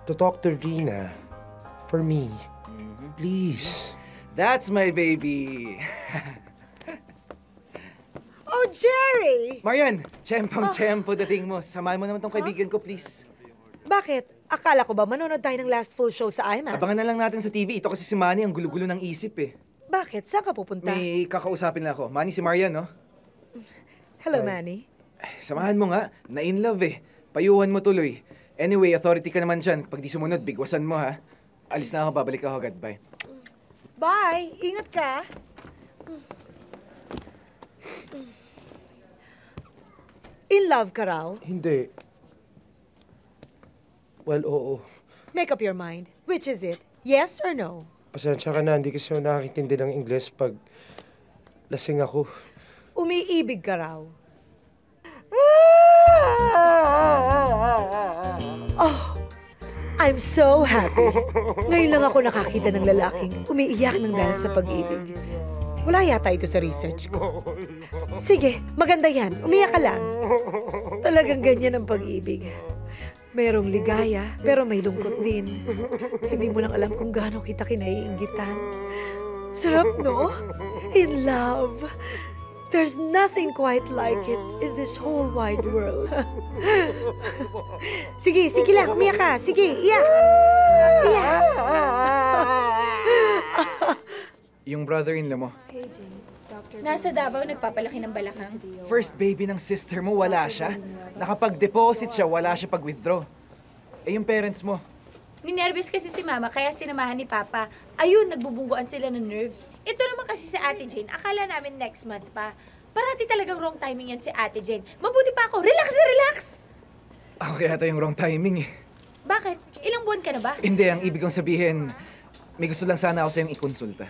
To talk to Rina. For me. Please. That's my baby. Oh, Jerry! Marian, tiyempong-tiyempo dating mo. Samahan mo naman tong kaibigan ko, please. Bakit? Akala ko ba manonood tayo ng last full show sa IMAX? Abangan na lang natin sa TV. Ito kasi si Manny, ang gulo-gulo ng isip eh. Bakit? Saan ka pupunta? May kakausapin lang ako. Manny, si Marian, no? Hello, Manny. Samahan mo nga. Na-in love eh. Payuhan mo tuloy. Anyway, authority ka naman dyan. Pag di sumunod, bigwasan mo ha. Alis na ako, babalik ako agad. Bye. Bye! Ingat ka! In love ka raw? Hindi. Well, oo. Make up your mind. Which is it? Yes or no? Pasensya ka na, hindi kasi ako nakakintindi ng Ingles pag lasing ako. Umiibig ka raw? Oh, I'm so happy. Ngayon lang ako nakakita ng lalaking umiiyak ng dahil sa pag-ibig. Wala yata ito sa research ko. Sige, maganda yan. Umiyak ka lang. Talagang ganyan ang pag-ibig. Merong ligaya, pero may lungkot din. Hindi mo lang alam kung gaano kita kinaiinggitan. Sarap, no? In love. There's nothing quite like it in this whole wide world. Sige, sige lang. Umiyak ka. Sige, iyak. Iyak. Yung brother-in-law mo. Nasa Davao, nagpapalaki ng balakang. First baby ng sister mo, wala siya. Nakapag-deposit siya, wala siya pag-withdraw. Eh, yung parents mo. Ninervyos kasi si Mama, kaya sinamahan ni Papa. Ayun, nagbubungguan sila ng nerves. Ito naman kasi si Ate Jane, akala namin next month pa. Parati talagang wrong timing yan si Ate Jane. Mabuti pa ako, relax na relax! Ako kaya ito yung wrong timing eh. Bakit? Ilang buwan ka na ba? Hindi, ang ibig kong sabihin, may gusto lang sana ako sa'yong ikonsulta.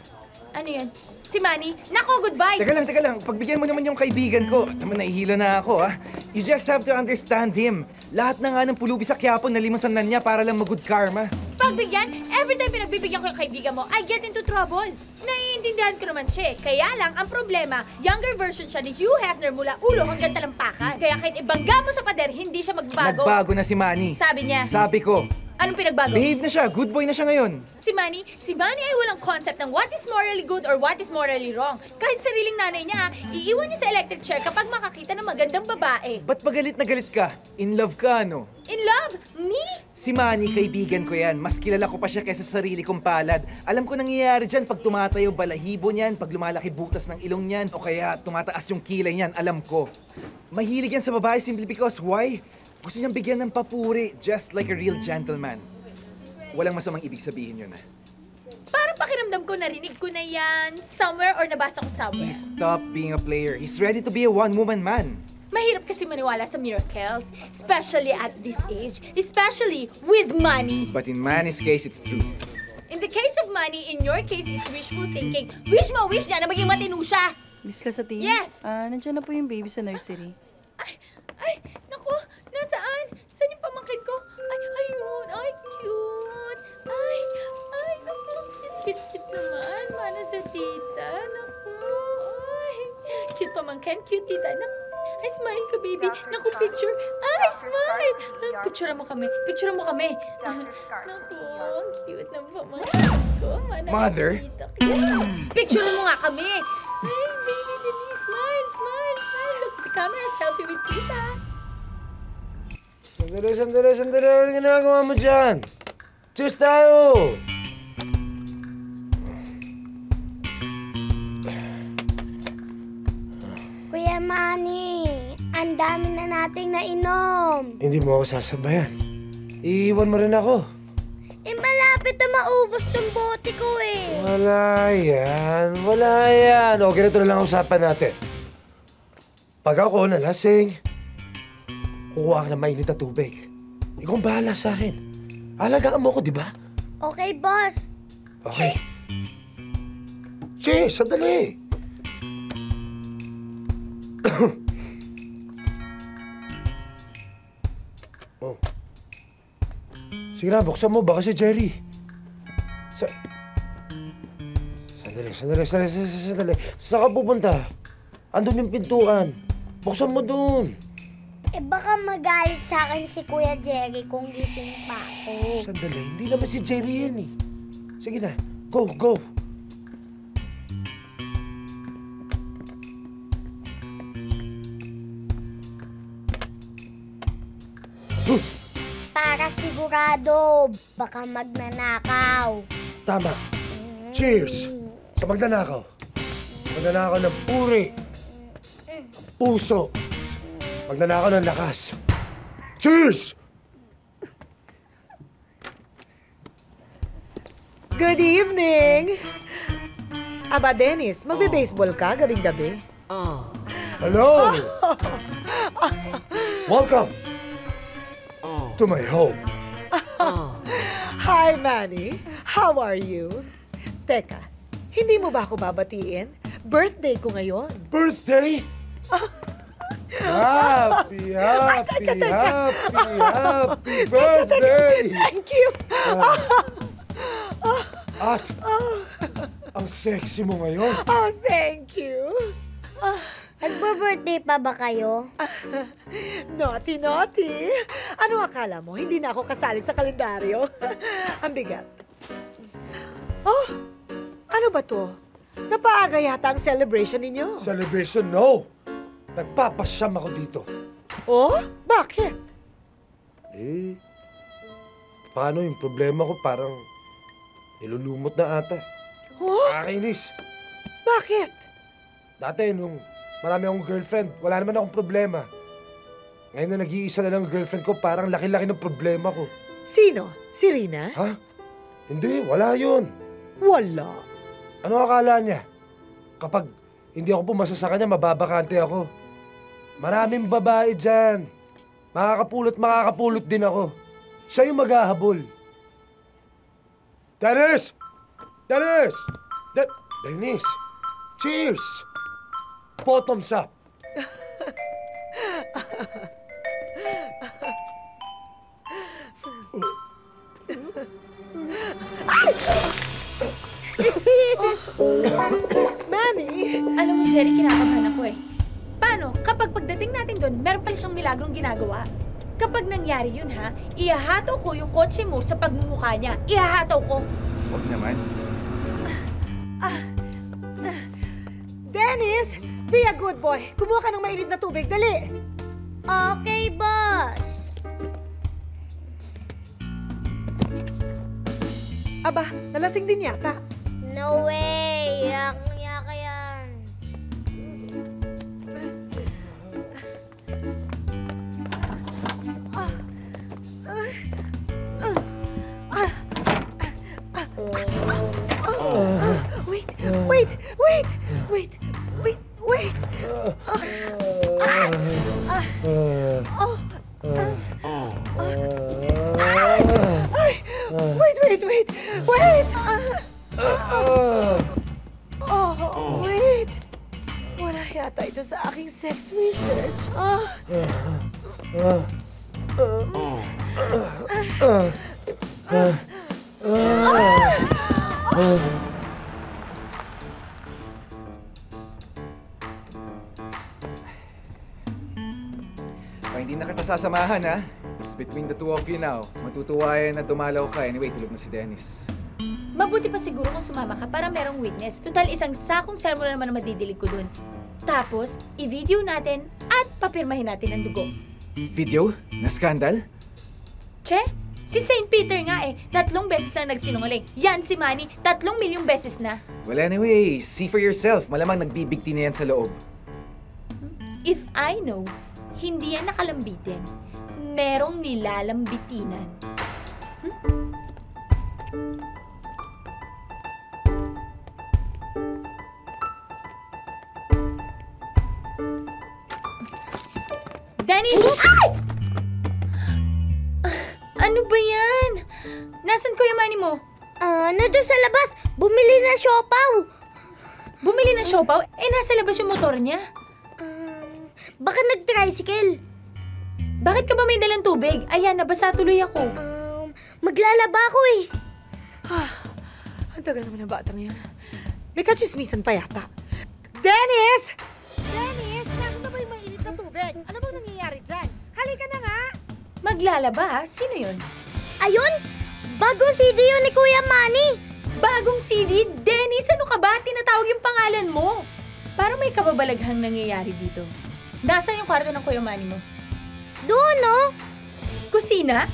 Ano yan? Si Manny? Nako, goodbye! Teka lang. Pagbigyan mo naman yung kaibigan ko. Naman, nahihilo na ako, ha? You just have to understand him. Lahat na nga ng pulubi sa Quiapo nalimusan na niya para lang mag-good karma. Pagbigyan, every time pinagbibigyan ko yung kaibigan mo, I get into trouble. Naiintindihan ko naman siya. Kaya lang, ang problema, younger version siya ni Hugh Hefner mula ulo hanggang talampakan. Kaya kahit ibangga mo sa pader, hindi siya magbago. Nagbago na si Manny. Sabi niya. Sabi ko. Anong pinagbago? Behave na siya. Good boy na siya ngayon. Si Manny ay walang concept ng what is morally good or what is morally wrong. Kahit sariling nanay niya, iiwan niya sa electric chair kapag makakita ng magandang babae. Ba't magalit na galit ka? In love ka, no? In love? Me? Si Manny, kaibigan ko yan. Mas kilala ko pa siya kaysa sarili kong palad. Alam ko nangyayari dyan pag tumatayo balahibo niyan, pag lumalaki butas ng ilong niyan, o kaya tumataas yung kilay niyan, alam ko. Mahilig yan sa babae simply because why? Gusto niyang bigyan ng papuri, just like a real gentleman. Walang masamang ibig sabihin yun, ha? Parang pakiramdam pakiramdam ko, narinig ko na yan somewhere or nabasa ko somewhere. He stopped being a player. He's ready to be a one-woman man. Mahirap kasi maniwala sa miracles, especially at this age, especially with money. But in Manny's case, it's true. In the case of money, in your case, it's wishful thinking. Wish niya na maging matino siya. Miss Casati? Yes! Nandiyan na po yung baby sa nursery. Ay, naku, nasaan? Saan yung pamangkin ko? Ay, ayun, ay, cute. Ay, naku, cute naman. Mana sa tita, naku. Ay, cute pamangkin, cute tita, naku. Ay, smile ka, baby. Naku, picture. Ay, smile. Picturean mo kami. Picturean mo kami. Naku, ang cute ng pamangkin ko. Mana Mother? sa tita. Picturean mo nga kami. Ay, baby, baby, smile, smile, smile. Look at the camera, selfie with tita. Sandali. Ano ginagawa mo dyan? Cheers tayo! Kuya Manny, ang dami na nating nainom. Hindi mo ako sasabayan. Iiwan mo rin ako. Malapit na maubos tong bote ko eh. Wala yan. O, ganito na lang usapan natin. Pag ako nalasing, kukuha ka ng mainit na tubig. Ikaw ang bahala sa akin. Alagaan mo ko, di ba? Okay, boss. Okay. Cheers! Sandali! Oh. Sige na, buksan mo. Baka si Jerry. Sandali. Saan ka pupunta? Andun yung pintuan. Buksan mo dun. Baka magalit sa akin si Kuya Jerry kung gising pa ako. Sandali, hindi naman si Jerry yan eh. Sige na, go. Para sigurado, baka magnanakaw. Tama. Cheers! Sa magnanakaw. Magnanakaw ng puri. Puso. Magnanakaw ng lakas. Cheers! Good evening! Aba, Dennis, magbe-baseball ka gabing-gabi? Hello! Welcome to my home. Hi, Manny. How are you? Teka, hindi mo ba ako babatiin? Birthday ko ngayon. Birthday? Happy birthday! Thank you! At, ang sexy mo ngayon. Oh, thank you. Nagba-birthday pa ba kayo? Naughty. Ano akala mo? Hindi na ako kasali sa kalendaryo. Ang bigat. Oh, ano ba to? Napaaga yata ang celebration ninyo. Celebration? No! Nagpapasyam ako dito. Oh? Bakit? Paano yung problema ko parang nilulumot na ata. Oh? Nakakainis. Bakit? Dati nung marami akong girlfriend, wala naman akong problema. Ngayon na nag-iisa na lang ang girlfriend ko, parang laki-laki ng problema ko. Sino? Si Rina? Ha? Hindi, wala yun. Wala. Ano akala niya? Kapag hindi ako pumasa sa kanya, mababakante ako. Maraming babae dyan. Makakapulot din ako. Siya yung maghahabol. Dennis! Dennis! Cheers! Bottoms up! Manny! Alam mo, Jerry, kinakabahan ako eh. Paano? Kapag pagdating natin doon, meron pala siyang milagrong ginagawa. Kapag nangyari yun, ha, ihahataw ko yung kotse mo sa pagmumukha niya. Ihahataw ko. Huwag naman. Dennis! Be a good boy. Kumuha ka ng mainit na tubig. Dali! Okay, boss. Aba, nalasing din yata. No way. Yaka yan. Wait! Wait! Wait! Wait! Wait! Wait! Wait! Wait! Wait! Wait! Wala yata ito sa aking sex research. Hindi na kita sasamahan, ha? It's between the two of you now. Matutuwa yan na dumalaw ka. Anyway, tulog na si Dennis. Mabuti pa siguro kung sumama ka para merong witness. Total, isang sakong sermon na naman na madidilig ko dun. Tapos, i-video natin at papirmahin natin ang dugo. Video? Na skandal? Che, si St. Peter nga 3 beses lang nagsinungaling. Yan si Manny, 3 milyong beses na. Well, anyway, see for yourself. Malamang nagbibigti na yan sa loob. If I know, hindi yan nakalambitin. Merong nilalambitinan. Dennis! Ay! Ano ba yan? Nasaan Kuya Manny mo? Nandun sa labas. Bumili na siopaw. Bumili na siopaw? Nasa labas yung motor niya. Baka nag-tricycle. Bakit ka ba may dalang tubig? Ayan, nabasa tuloy ako. Maglalaba ako eh. Ang tagal naman ng batang yan. May kachismisan pa yata. Dennis! Dennis! Nasaan na ba yung mainit na tubig? Ano bang nangyayari dyan? Halika na nga! Maglalaba? Sino yun? Ayun! Bagong CD yun ni Kuya Manny. Bagong CD? Dennis, ano ka ba? Tinatawag yung pangalan mo. Parang may kababalaghang nangyayari dito. Nasaan yung kwarto ng Kuya Manny mo? Doon, no? Kusina?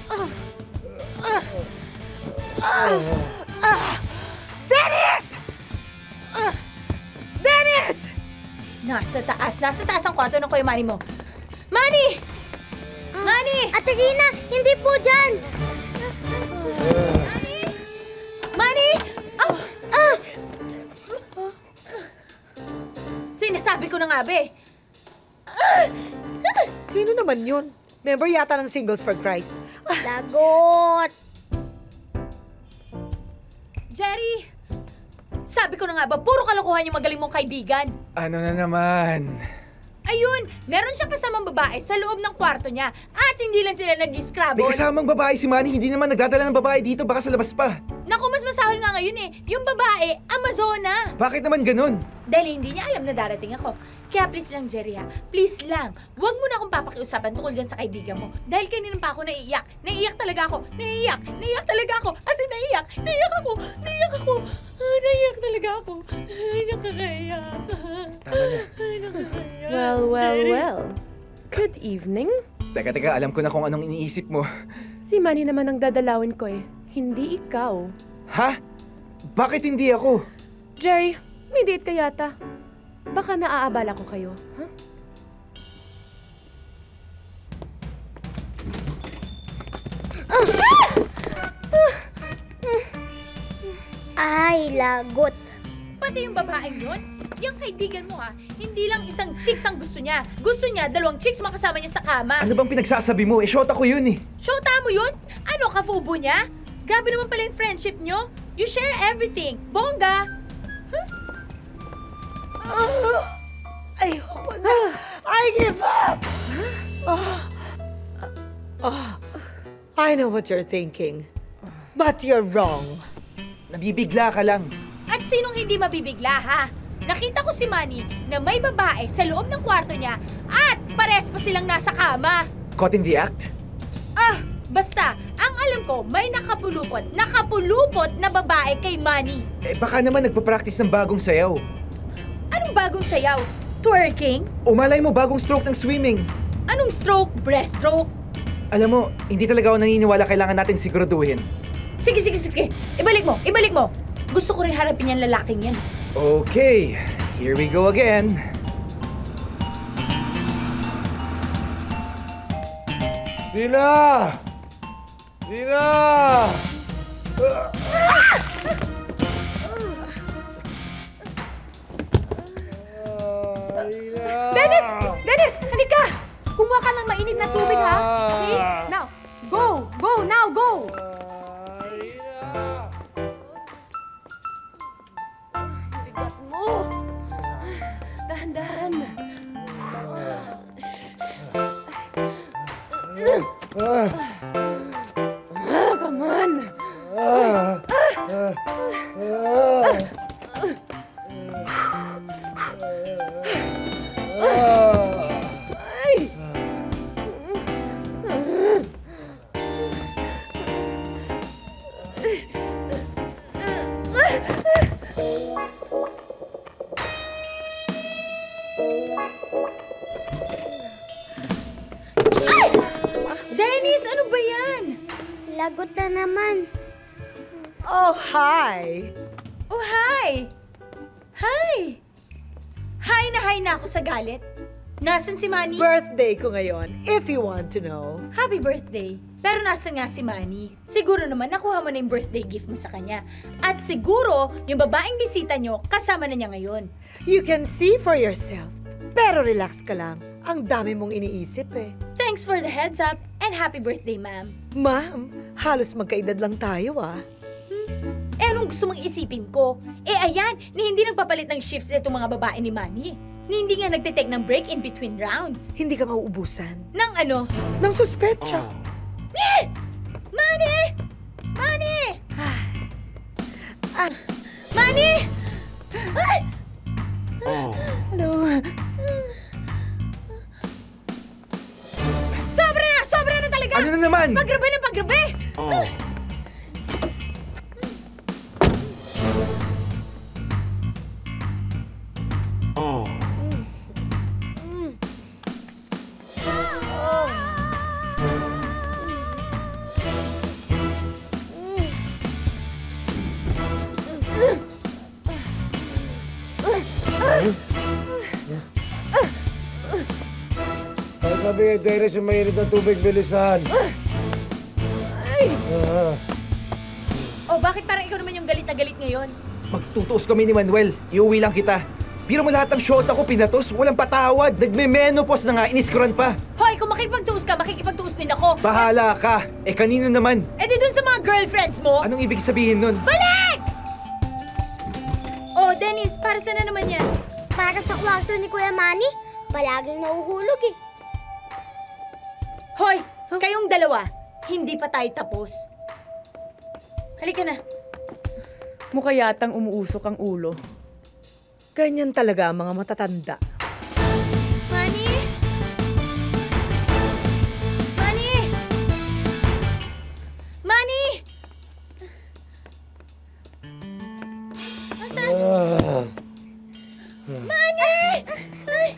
Dennis! Dennis! Nasa taas ang kwarto ng Kuya Manny mo. Manny! Manny! Ate Rina, hindi po dyan! Manny! Sinasabi ko na nga, be. Sino naman yun? Member yata ng Singles for Christ. Lagot! Jerry! Sabi ko na nga ba, puro kalokohan yung magaling mong kaibigan. Ano na naman? Ayun, meron siyang kasamang babae sa loob ng kwarto niya at hindi lang sila nag-scrabble. May kasamang babae si Manny, hindi naman nagdadala ng babae dito, baka sa labas pa. Naku, mas masahol nga ngayon eh. Yung babae, Amazona. Bakit naman ganun? Dahil hindi niya alam na darating ako. Kaya please lang, Jerry ha. Please lang. Huwag mo na akong papakiusapan tungkol dyan sa kaibigan mo. Dahil kanina pa ako naiiyak. Naiiyak talaga ako. Naiiyak talaga ako. As in, naiiyak ako. Naiiyak talaga ako. Ay, nakakaiyak. Tama na. Ay, nakakaiyak. Well. Good evening. Teka, alam ko na kung anong iniisip mo. Si Manny naman ang dadalawin ko eh. Hindi ikaw. Ha? Bakit hindi ako? Jerry, may date ka yata. Baka naaabala ko kayo, huh? Ay, lagot. Pati yung babaeng yun, yung kaibigan mo ha, hindi lang isang chicks ang gusto niya. Gusto niya, 2 chicks makasama niya sa kama. Ano bang pinagsasabi mo? Shota ko yun eh. Shota mo yun? Ano, kafubo niya? Grabe naman pala yung friendship niyo. You share everything. Bongga! Ayoko na. I give up! I know what you're thinking. But you're wrong. Nabibigla ka lang. At sinong hindi mabibigla, ha? Nakita ko si Manny na may babae sa loob ng kwarto niya at pares pa silang nasa kama. Caught in the act? Basta, ang alam ko, may nakapulupot na babae kay Manny. Baka naman nagpa-practice ng bagong sayaw. Anong bagong sayaw? Twerking? Umalay mo, bagong stroke ng swimming. Anong stroke? Breaststroke? Alam mo, hindi talaga ako naniniwala kailangan natin siguraduhin. Sige. Ibalik mo. Gusto ko rin harapin yung lalaking yan. Okay, here we go again. Dina! Dennis, ano ba yan? Lagot na naman. Oh, hi! Oh, hi! Hi! Hi na ako sa galit. Nasaan si Manny? Birthday ko ngayon, if you want to know. Happy birthday! Pero nasan nga si Manny? Siguro naman nakuha mo na yung birthday gift mo sa kanya. At siguro, yung babaeng bisita nyo, kasama na niya ngayon. You can see for yourself. Pero relax ka lang. Ang dami mong iniisip eh. Thanks for the heads up and happy birthday, ma'am. Ma'am, halos magkaedad lang tayo ah. Eh anong gusto mong isipin ko? Eh ayan, ni hindi nagpapalit ng shifts itong mga babae ni Manny. Ni hindi nga nagtitake ng break in between rounds. Hindi ka mauubusan. Nang ano? Nang suspecha. Eh! Manny! Manny! Manny! Ay! Hello. Sobra na talaga! Ano na naman? Paggrabe na paggrabe! Sabi kay Dennis, yung mainit na tubig, bilisan. Oh, bakit parang ikaw naman yung galit na galit ngayon? Magtutuos kami ni Manuel. Iuwi lang kita. Biro mo lahat ng shota ko pinatos. Walang patawad. Nagme-menopause na nga. Iniskuran pa. Hoy, kung makikipagtuos ka, makikipagtuos din ako. Bahala ka. Eh, kanino naman? Eh di dun sa mga girlfriends mo. Anong ibig sabihin nun? Balik! Oh, Dennis, para saan na naman yan? Para sa kwarto ni Kuya Manny, palaging nauhulog eh. Hoy, kayong dalawa, hindi pa tayo tapos. Halika na. Mukha yatang umuusok ang ulo. Ganyan talaga ang mga matatanda. Manny? Manny! Manny! Asan? Manny! Ay!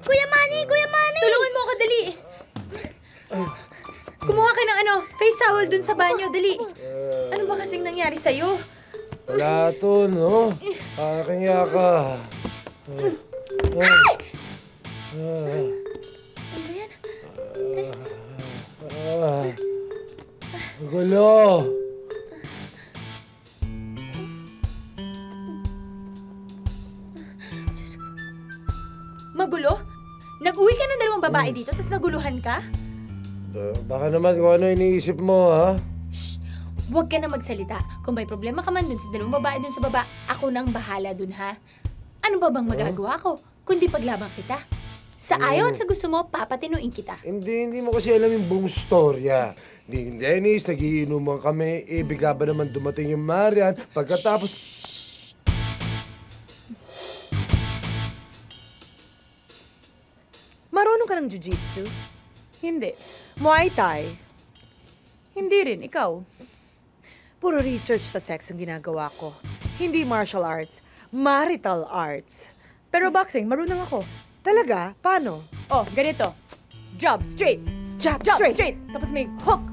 Kuya Manny! Kuya Manny! Tulungan mo ako, dali! Kumuha ka ng face towel dun sa banyo, dali. Ano ba kasing nangyari sa'yo? Wala to, no? Aking yaka. Ay! Ano ba yan? Gulo. Magulo? Nag-uwi ka ng dalawang babae dito, tapos naguluhan ka? Baka naman kung ano iniisip mo, ha? Huwag ka na magsalita. Kung may problema ka man dun sa dalawang babae dun sa baba, ako nang bahala dun, ha? Ano ba bang magagawa ko, kundi paglabang kita? Sa ayaw at sa gusto mo, papatinuin kita. Hindi mo kasi alam yung buong storya. Dennis, nagiinuman kami, bigla ba naman dumating yung Marian, pagkatapos... Marunong ka ng jiu-jitsu? Hindi. Muay Thai? Hindi rin. Ikaw? Puro research sa sex ang ginagawa ko. Hindi martial arts, marital arts. Pero boxing, marunong ako. Talaga? Paano? Oh, ganito. Jab straight. Jab straight. straight. Tapos may hook.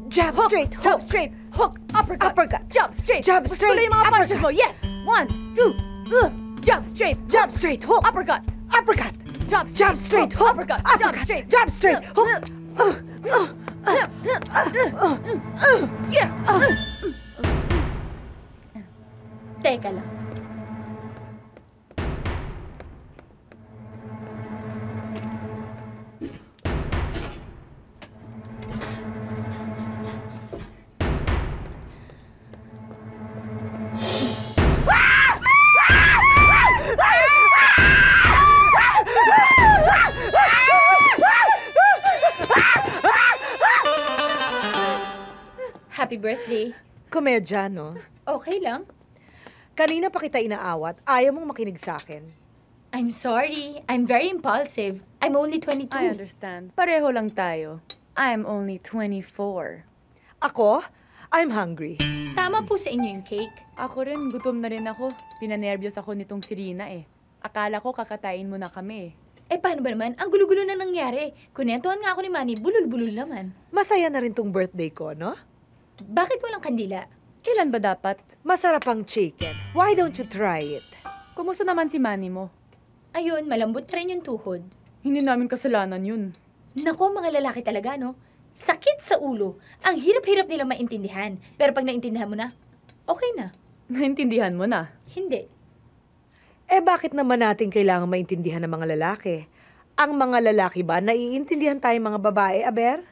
Jab Hook. straight. Jab Hook. straight. Hook. Uppercut. Uppercut. Jab straight. Jab Tapos straight. tuloy yung mga Uppercut. punches mo. Yes. 1, 2. Jab straight. Jab straight. Hook. Uppercut. Uppercut. Jab straight. Jab straight. Hook. Hook. Uppercut. Jab Uppercut. straight. Jab straight. Hook. Yeah. Teka lang. Happy birthday. Komedya, no? Okay lang. Kanina pa kita inaawat, ayaw mong makinig sa akin. I'm sorry. I'm very impulsive. I'm only 22. I understand. Pareho lang tayo. I'm only 24. Ako? I'm hungry. Tama po sa inyo yung cake. Ako rin, gutom na rin ako. Pinanervyos ako nitong si Rina eh. Akala ko kakatayin mo na kami eh. Paano ba naman? Ang gulo-gulo na nangyari. Kunentuhan nga ako ni Manny, bulol-bulol naman. Masaya na rin tong birthday ko, no? Bakit walang kandila? Kailan ba dapat? Masarap ang chicken. Why don't you try it? Kumusta naman si Manny mo? Ayun, malambot pa rin yung tuhod. Hindi namin kasalanan yun. Nako, mga lalaki talaga, no? Sakit sa ulo. Ang hirap-hirap nila maintindihan. Pero pag naintindihan mo na, okay na. Naintindihan mo na? Hindi. Bakit naman natin kailangan maintindihan ng mga lalaki? Ang mga lalaki ba naiintindihan tayong mga babae, Aber?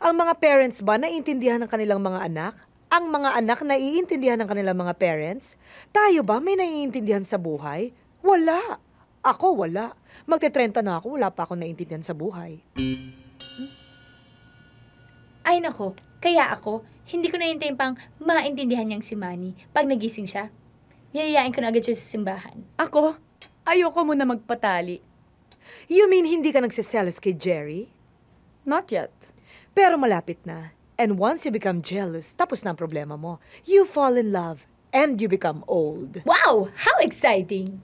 Ang mga parents ba naiintindihan ng kanilang mga anak? Ang mga anak naiintindihan ng kanilang mga parents? Tayo ba may naiintindihan sa buhay? Wala. Ako wala. Magte-30 na ako, wala pa akong naiintindihan sa buhay. Ay nako, kaya ako, hindi ko nahintayin pang maintindihan niyang si Manny. Pag nagising siya, yayayain ko na agad siya sa simbahan. Ako? Ayoko muna magpatali. You mean hindi ka nagsiselos kay Jerry? Not yet. Pero malapit na. And once you become jealous, tapos na ang problema mo. You fall in love and you become old. Wow! How exciting!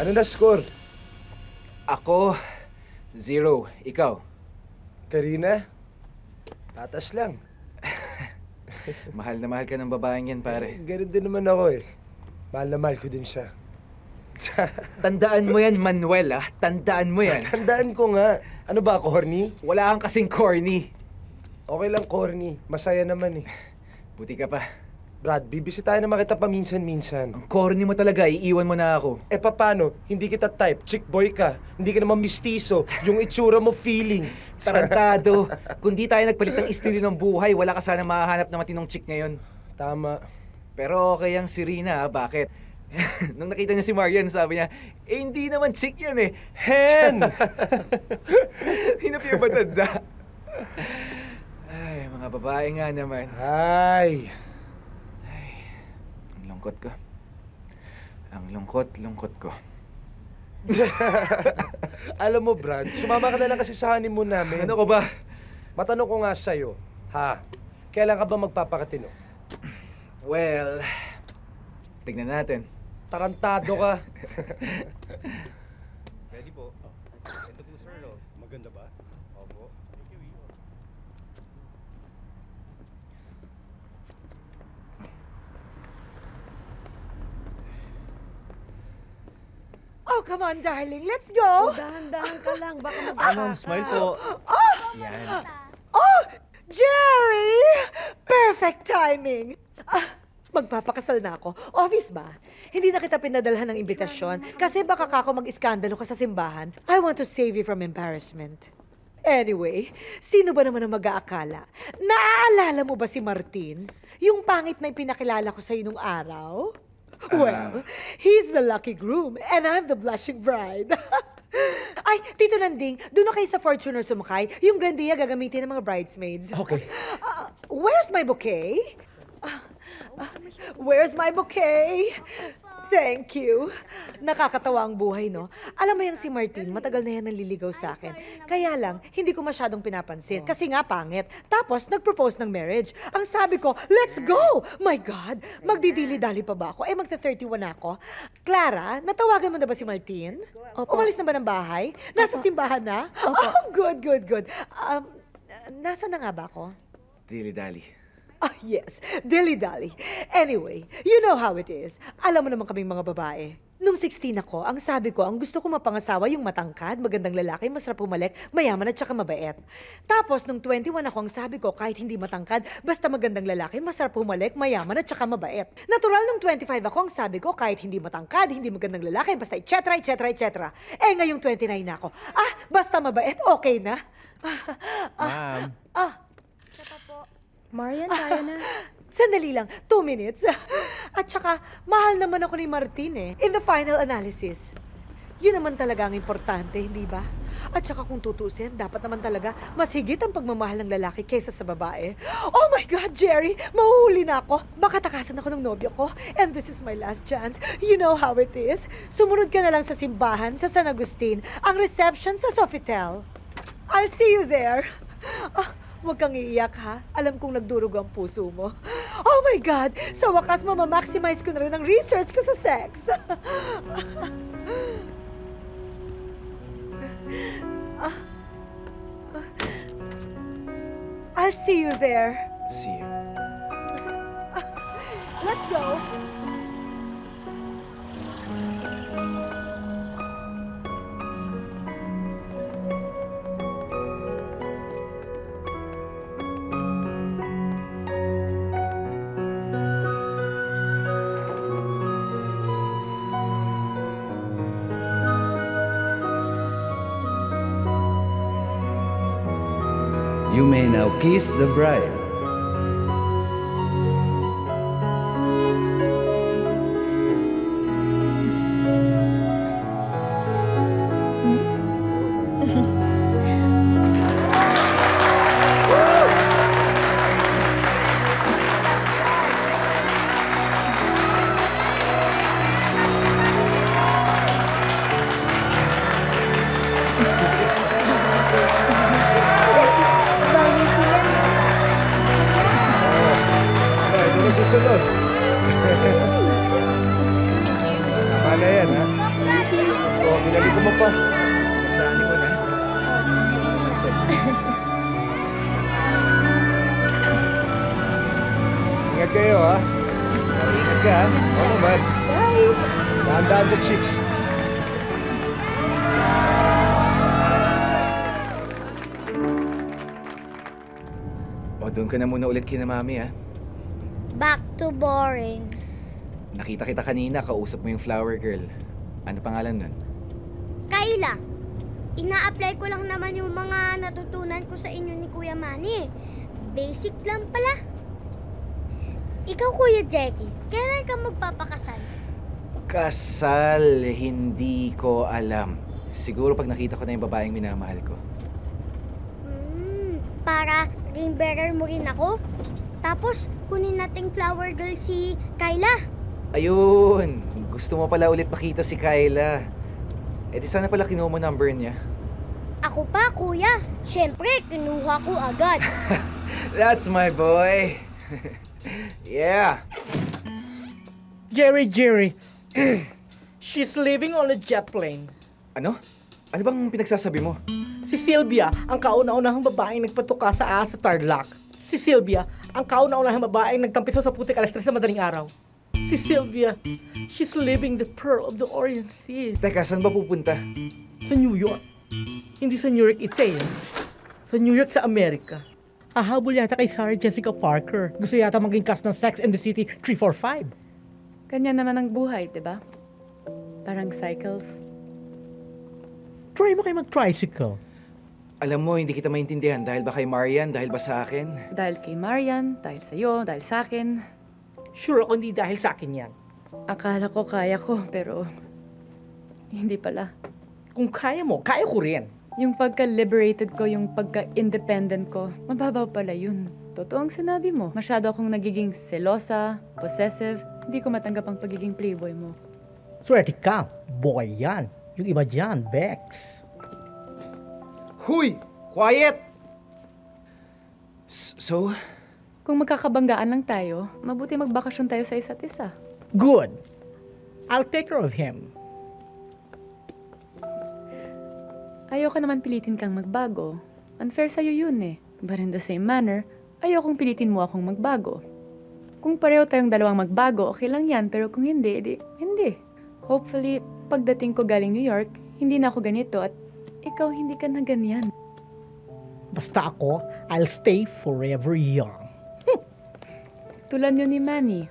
Ano na score? Ako, 0. Ikaw? Karina? Tatas lang. Mahal na mahal ka ng babaeng yan, pare. Ganun din naman ako eh. Mahal na mahal ko din siya. Tandaan mo yan, Manuel, ah. Tandaan mo yan. Tandaan ko nga. Ano ba, corny? Wala kang kasing corny. Okay lang, corny. Masaya naman eh. Buti ka pa. Brad, bibisitahin naman kita paminsan-minsan. Ang corny mo talaga, iiwan mo na ako. Paano? Hindi kita type, chick boy ka. Hindi ka naman mistiso. Yung itsura mo feeling. Tarantado. Kung di tayo nagpalit ng estilo ng buhay, wala ka sana mahahanap na matinong chick ngayon. Tama. Pero okay ang si Rina, bakit? Nung nakita niya si Marian, sabi niya, hindi naman chick yan eh. Hen! Hinapir ba tanda? Ay, mga babae nga naman. Ay! Ang lungkot ko. Ang lungkot ko. Alam mo, Brad, sumama ka na lang kasi sa honeymoon namin. Ano ko ba? Matanong ko nga sa'yo, ha? Kailan ka ba magpapakatino? Well, tignan natin. Tarantado ka. Ready po. Ito po, sir. Maganda ba? Opo. Thank you. Oh, come on, darling. Let's go. Dahan-dahan ka lang. Baka Ma'am, smile po. Yan. Oh, Jerry! Perfect timing. Magpapakasal na ako. Obvious ba? Hindi na kita pinadalhan ng imbitasyon kasi baka kako mag-iskandalo ka sa simbahan. I want to save you from embarrassment. Anyway, sino ba naman ang mag-aakala? Naaalala mo ba si Martin? Yung pangit na ipinakilala ko sa'yo nung araw? Well, he's the lucky groom and I'm the blushing bride. Ay, Tito Nanding, doon na kayo sa Fortuner sumakay. Yung Grandia gagamitin ng mga bridesmaids. Okay. Where's my bouquet? Where's my bouquet? Thank you. Nakakatawa ang buhay, no? Alam mo yung si Martin, matagal na yan naliligaw sa akin. Kaya lang, hindi ko masyadong pinapansin. Kasi nga pangit. Tapos, nag-propose ng marriage. Ang sabi ko, let's go! My God! Magdidili-dali pa ba ako? Magta-31 na ako. Clara, natawagan mo na ba si Martin? Opo. Umalis na ba ng bahay? Nasa simbahan na? Opo. Oh, good. Nasa na nga ba ako? Dili-dali. Yes, dilly-dally. Anyway, you know how it is. Alam mo naman kaming mga babae. Nung 16 ako, ang sabi ko, ang gusto ko mapangasawa yung matangkad, magandang lalaki, masarap pumalek, mayaman at saka mabait. Tapos, nung 21 ako, ang sabi ko, kahit hindi matangkad, basta magandang lalaki, masarap pumalek, mayaman at saka mabait. Natural, nung 25 ako, ang sabi ko, kahit hindi matangkad, hindi magandang lalaki, basta etc. Eh, ngayong 29 na ako. Basta mabait, okay na. Ma'am. Marian, tayo na. Sandali lang, 2 minutes. At saka, mahal naman ako ni Martin eh. In the final analysis. Yun naman talaga ang importante, hindi ba? At saka kung tutusin, dapat naman talaga mas higit ang pagmamahal ng lalaki kaysa sa babae. Oh my God, Jerry! Mahuhuli na ako. Baka takasan ako ng nobyo ko. And this is my last chance. You know how it is. Sumunod ka na lang sa simbahan, sa San Agustin. Ang reception sa Sofitel. I'll see you there. Huwag kang iiyak, ha? Alam kong nagdurog ang puso mo. Oh my God! Sa wakas, mamaximize ko na rin ang research ko sa sex. I'll see you there. See you. Let's go. You may now kiss the bride. Susunod. Tama na yan, ha? O, pinaligo mo pa. Sa mo na. Ingat kayo, ha? Ingat ka, ha? Oo naman. Bye! Dahan-dahan sa chicks. O, doon ka na muna ulit kina mami, ha? Back to boring. Nakita kita kanina, kausap mo yung flower girl. Ano pangalan nun? Kayla, ina-apply ko lang naman yung mga natutunan ko sa inyo ni Kuya Manny. Basic lang pala. Ikaw, Kuya Jackie, kailan ka magpapakasal? Kasal, hindi ko alam. Siguro pag nakita ko na yung babaeng minamahal ko. Para ring bearer mo rin ako? Tapos, kunin nating flower girl si Kayla. Ayun! Gusto mo pala ulit makita si Kayla. Eh di sana pala kinuha mo number niya. Ako pa, kuya. Siyempre, kinuha ko agad. That's my boy. Yeah. Jerry. She's living on a jet plane. Ano? Ano bang pinagsasabi mo? Si Sylvia, ang kauna-unahang babaeng nagpatuka sa sa Tarlac. Si Sylvia, ang kauna-unahang babaeng nagtampisaw sa putik alas 3 sa madaling araw. Si Sylvia, she's living the pearl of the Orient Sea. Teka, saan ba pupunta? Sa New York. Hindi sa New York, Italy. Sa New York sa Amerika. Ahabol yata kay Sarah Jessica Parker. Gusto yata maging cast ng Sex and the City 345. Ganyan naman ang buhay, diba? Parang cycles. Try mo kayo mag-tricycle. Alam mo, hindi kita maintindihan dahil ba kay Marian, dahil ba sa akin? Dahil kay Marian, dahil sa'yo, dahil sa akin. Sure ako hindi dahil sa akin yan. Akala ko kaya ko, pero hindi pala. Kung kaya mo, kaya ko rin. Yung pagka-liberated ko, yung pagka-independent ko, mababaw pala yun. Totoo ang sinabi mo. Masyado akong nagiging selosa, possessive. Hindi ko matanggap ang pagiging playboy mo. Swerte ka, boy yan. Yung iba dyan, Bex. Huy! Quiet! So? Kung magkakabanggaan lang tayo, mabuti magbakasyon tayo sa isa't isa. Good. I'll take care of him. Ayoko naman pilitin kang magbago. Unfair sa'yo yun eh. But in the same manner, ayokong pilitin mo akong magbago. Kung pareho tayong dalawang magbago, okay lang yan. Pero kung hindi, hindi. Hopefully, pagdating ko galing New York, hindi na ako ganito at ikaw hindi ka na ganyan. Basta ako, I'll stay forever young. Tulad yun ni Manny.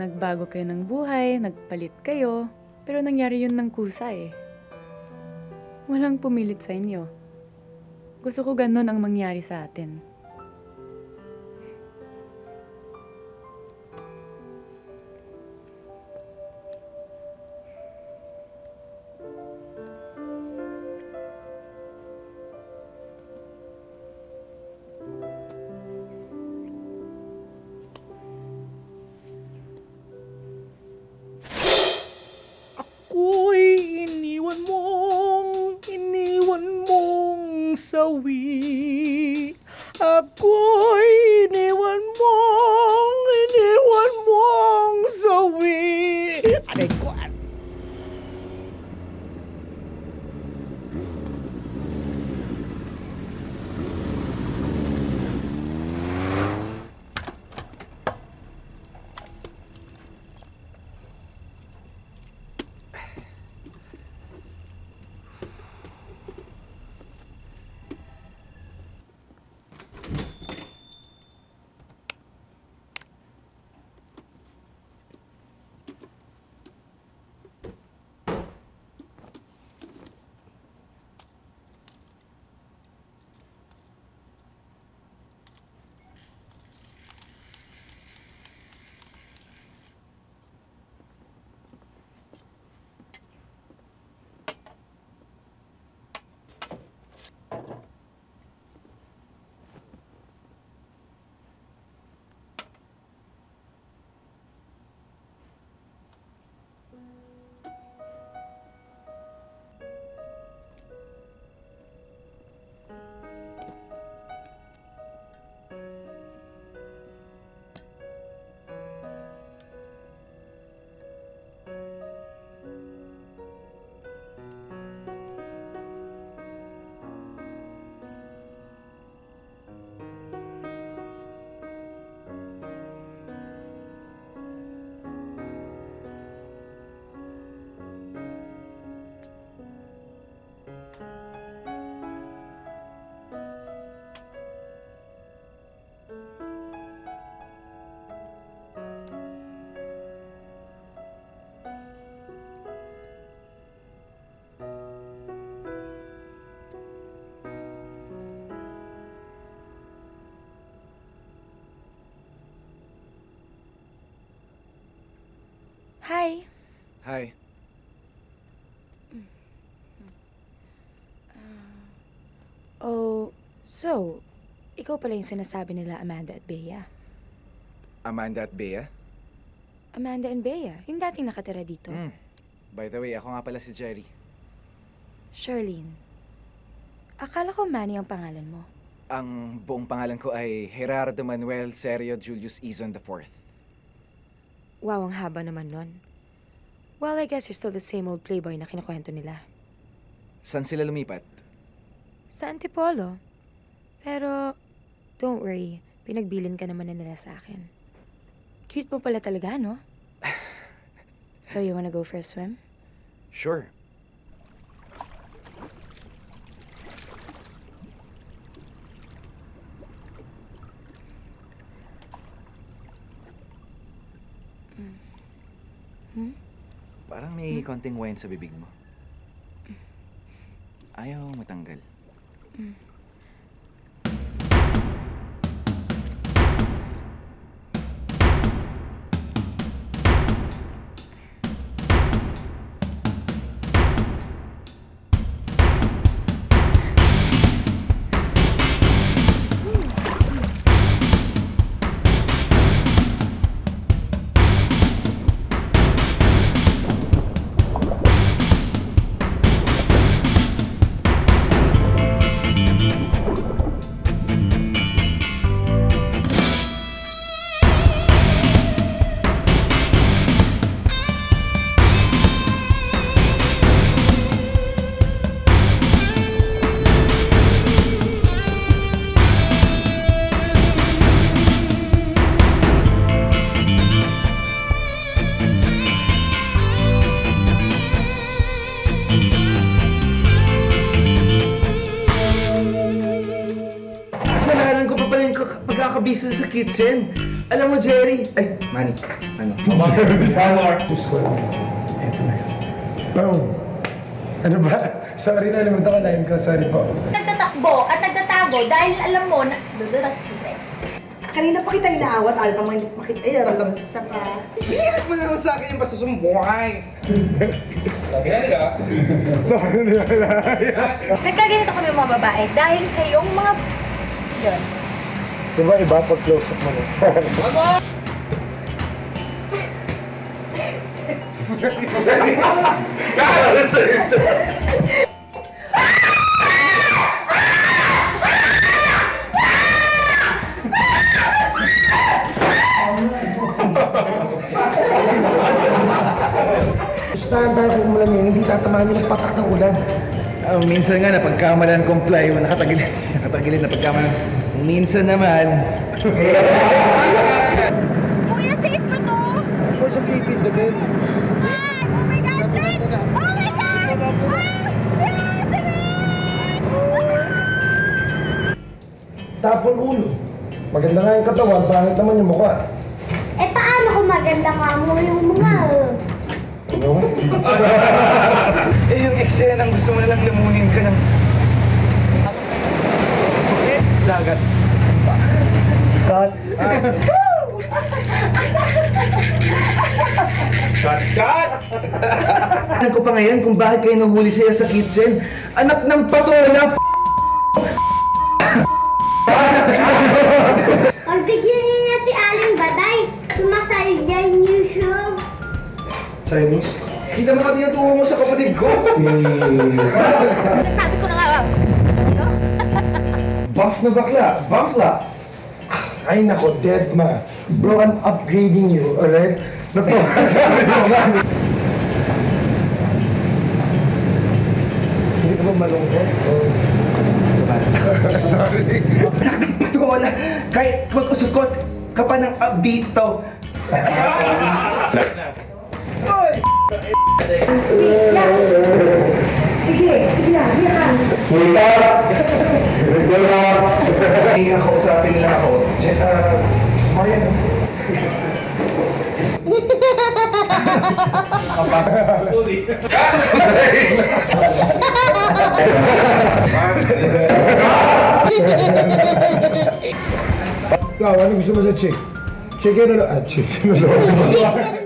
Nagbago kayo ng buhay, nagpalit kayo, pero nangyari yun ng kusa eh. Walang pumilit sa inyo. Gusto ko ganun ang mangyari sa atin. Ako'y iniwan mong sawi. Ako'y iniwan mong sawi. Aray ko, Hi. Hi. Oh, so, ikaw pala yung sinasabi nila Amanda at Bea. Amanda at Bea? Amanda and Bea, yung dating nakatira dito. By the way, ako nga pala si Jerry. Charlene, akala ko Manny ang pangalan mo. Ang buong pangalan ko ay Gerardo Manuel Sergio Julius Izon IV. Wow, ang haba naman nun. Well, I guess you're still the same old playboy na kinukwento nila. Saan sila lumipat? Sa Antipolo. Pero, don't worry. Pinagbilin ka naman na nila sa akin. Cute mo pala talaga, no? So, you wanna go for a swim? Sure. Parang may konting wine sa bibig mo. Ayaw matanggal. kitchen. Alam mo, Jerry. Ay, Manny. Ano? One more. Diyos ko. Eto na yan. Boom. Ano ba? Sorry na, limutan ko line ko. Sorry po. Nagtatakbo at nagtatago dahil alam mo na... Duduras siya. Kanina pa kita inaawat, alam mo, hindi makita. Ay, naramdaman ko sa pa. Hihirap mo naman sa akin yung basta sumbuhay. Sabi na nila. Sorry na nila. Nagkaganito kami mga babae dahil kayong mga... Yun. Diba iba pag close up mo na? Gustahan tayo kung umulan yun, hindi tatamaan yung patak ng ulan. Minsan nga napagkamalan kong plywood, nakatagilid na pagkamalan. Minsan naman. Kuya, safe ba to? Ako siya pipindutin. Oh my God, Jake! Oh my God! Tapon ulo. Maganda nga yung katawan, pangit naman yung mukha. Eh, paano kung maganda nga mo yung mga... Ano? Eh, yung eksena ng gusto mo nalang lamunin ka ng... dagat. Cut. Cut! Alam ko pa ngayon kung bakit kayo nahuli sa'yo sa kitchen. Anak ng patola! Pagbigyan niyo niya si Aling Batay, sumasayod niya yung YouTube. Chinese? Kita mo ka tinuturo mo sa kapatid ko. Sabi ko na nga, Buff na bakla! Buffla! Ay nako, dead ma. Bro, I'm upgrading you, alright? Natuwa sabi mo nga. Hindi ka ba malungkot? Sorry. Anak ng patola! Kahit mag-usukot ka pa ng abito. Oy! Sige na, hiya ka. Ay, kausapin nila ako. Marian, no? Ano gusto mo sa chick? Chicken or... chicken.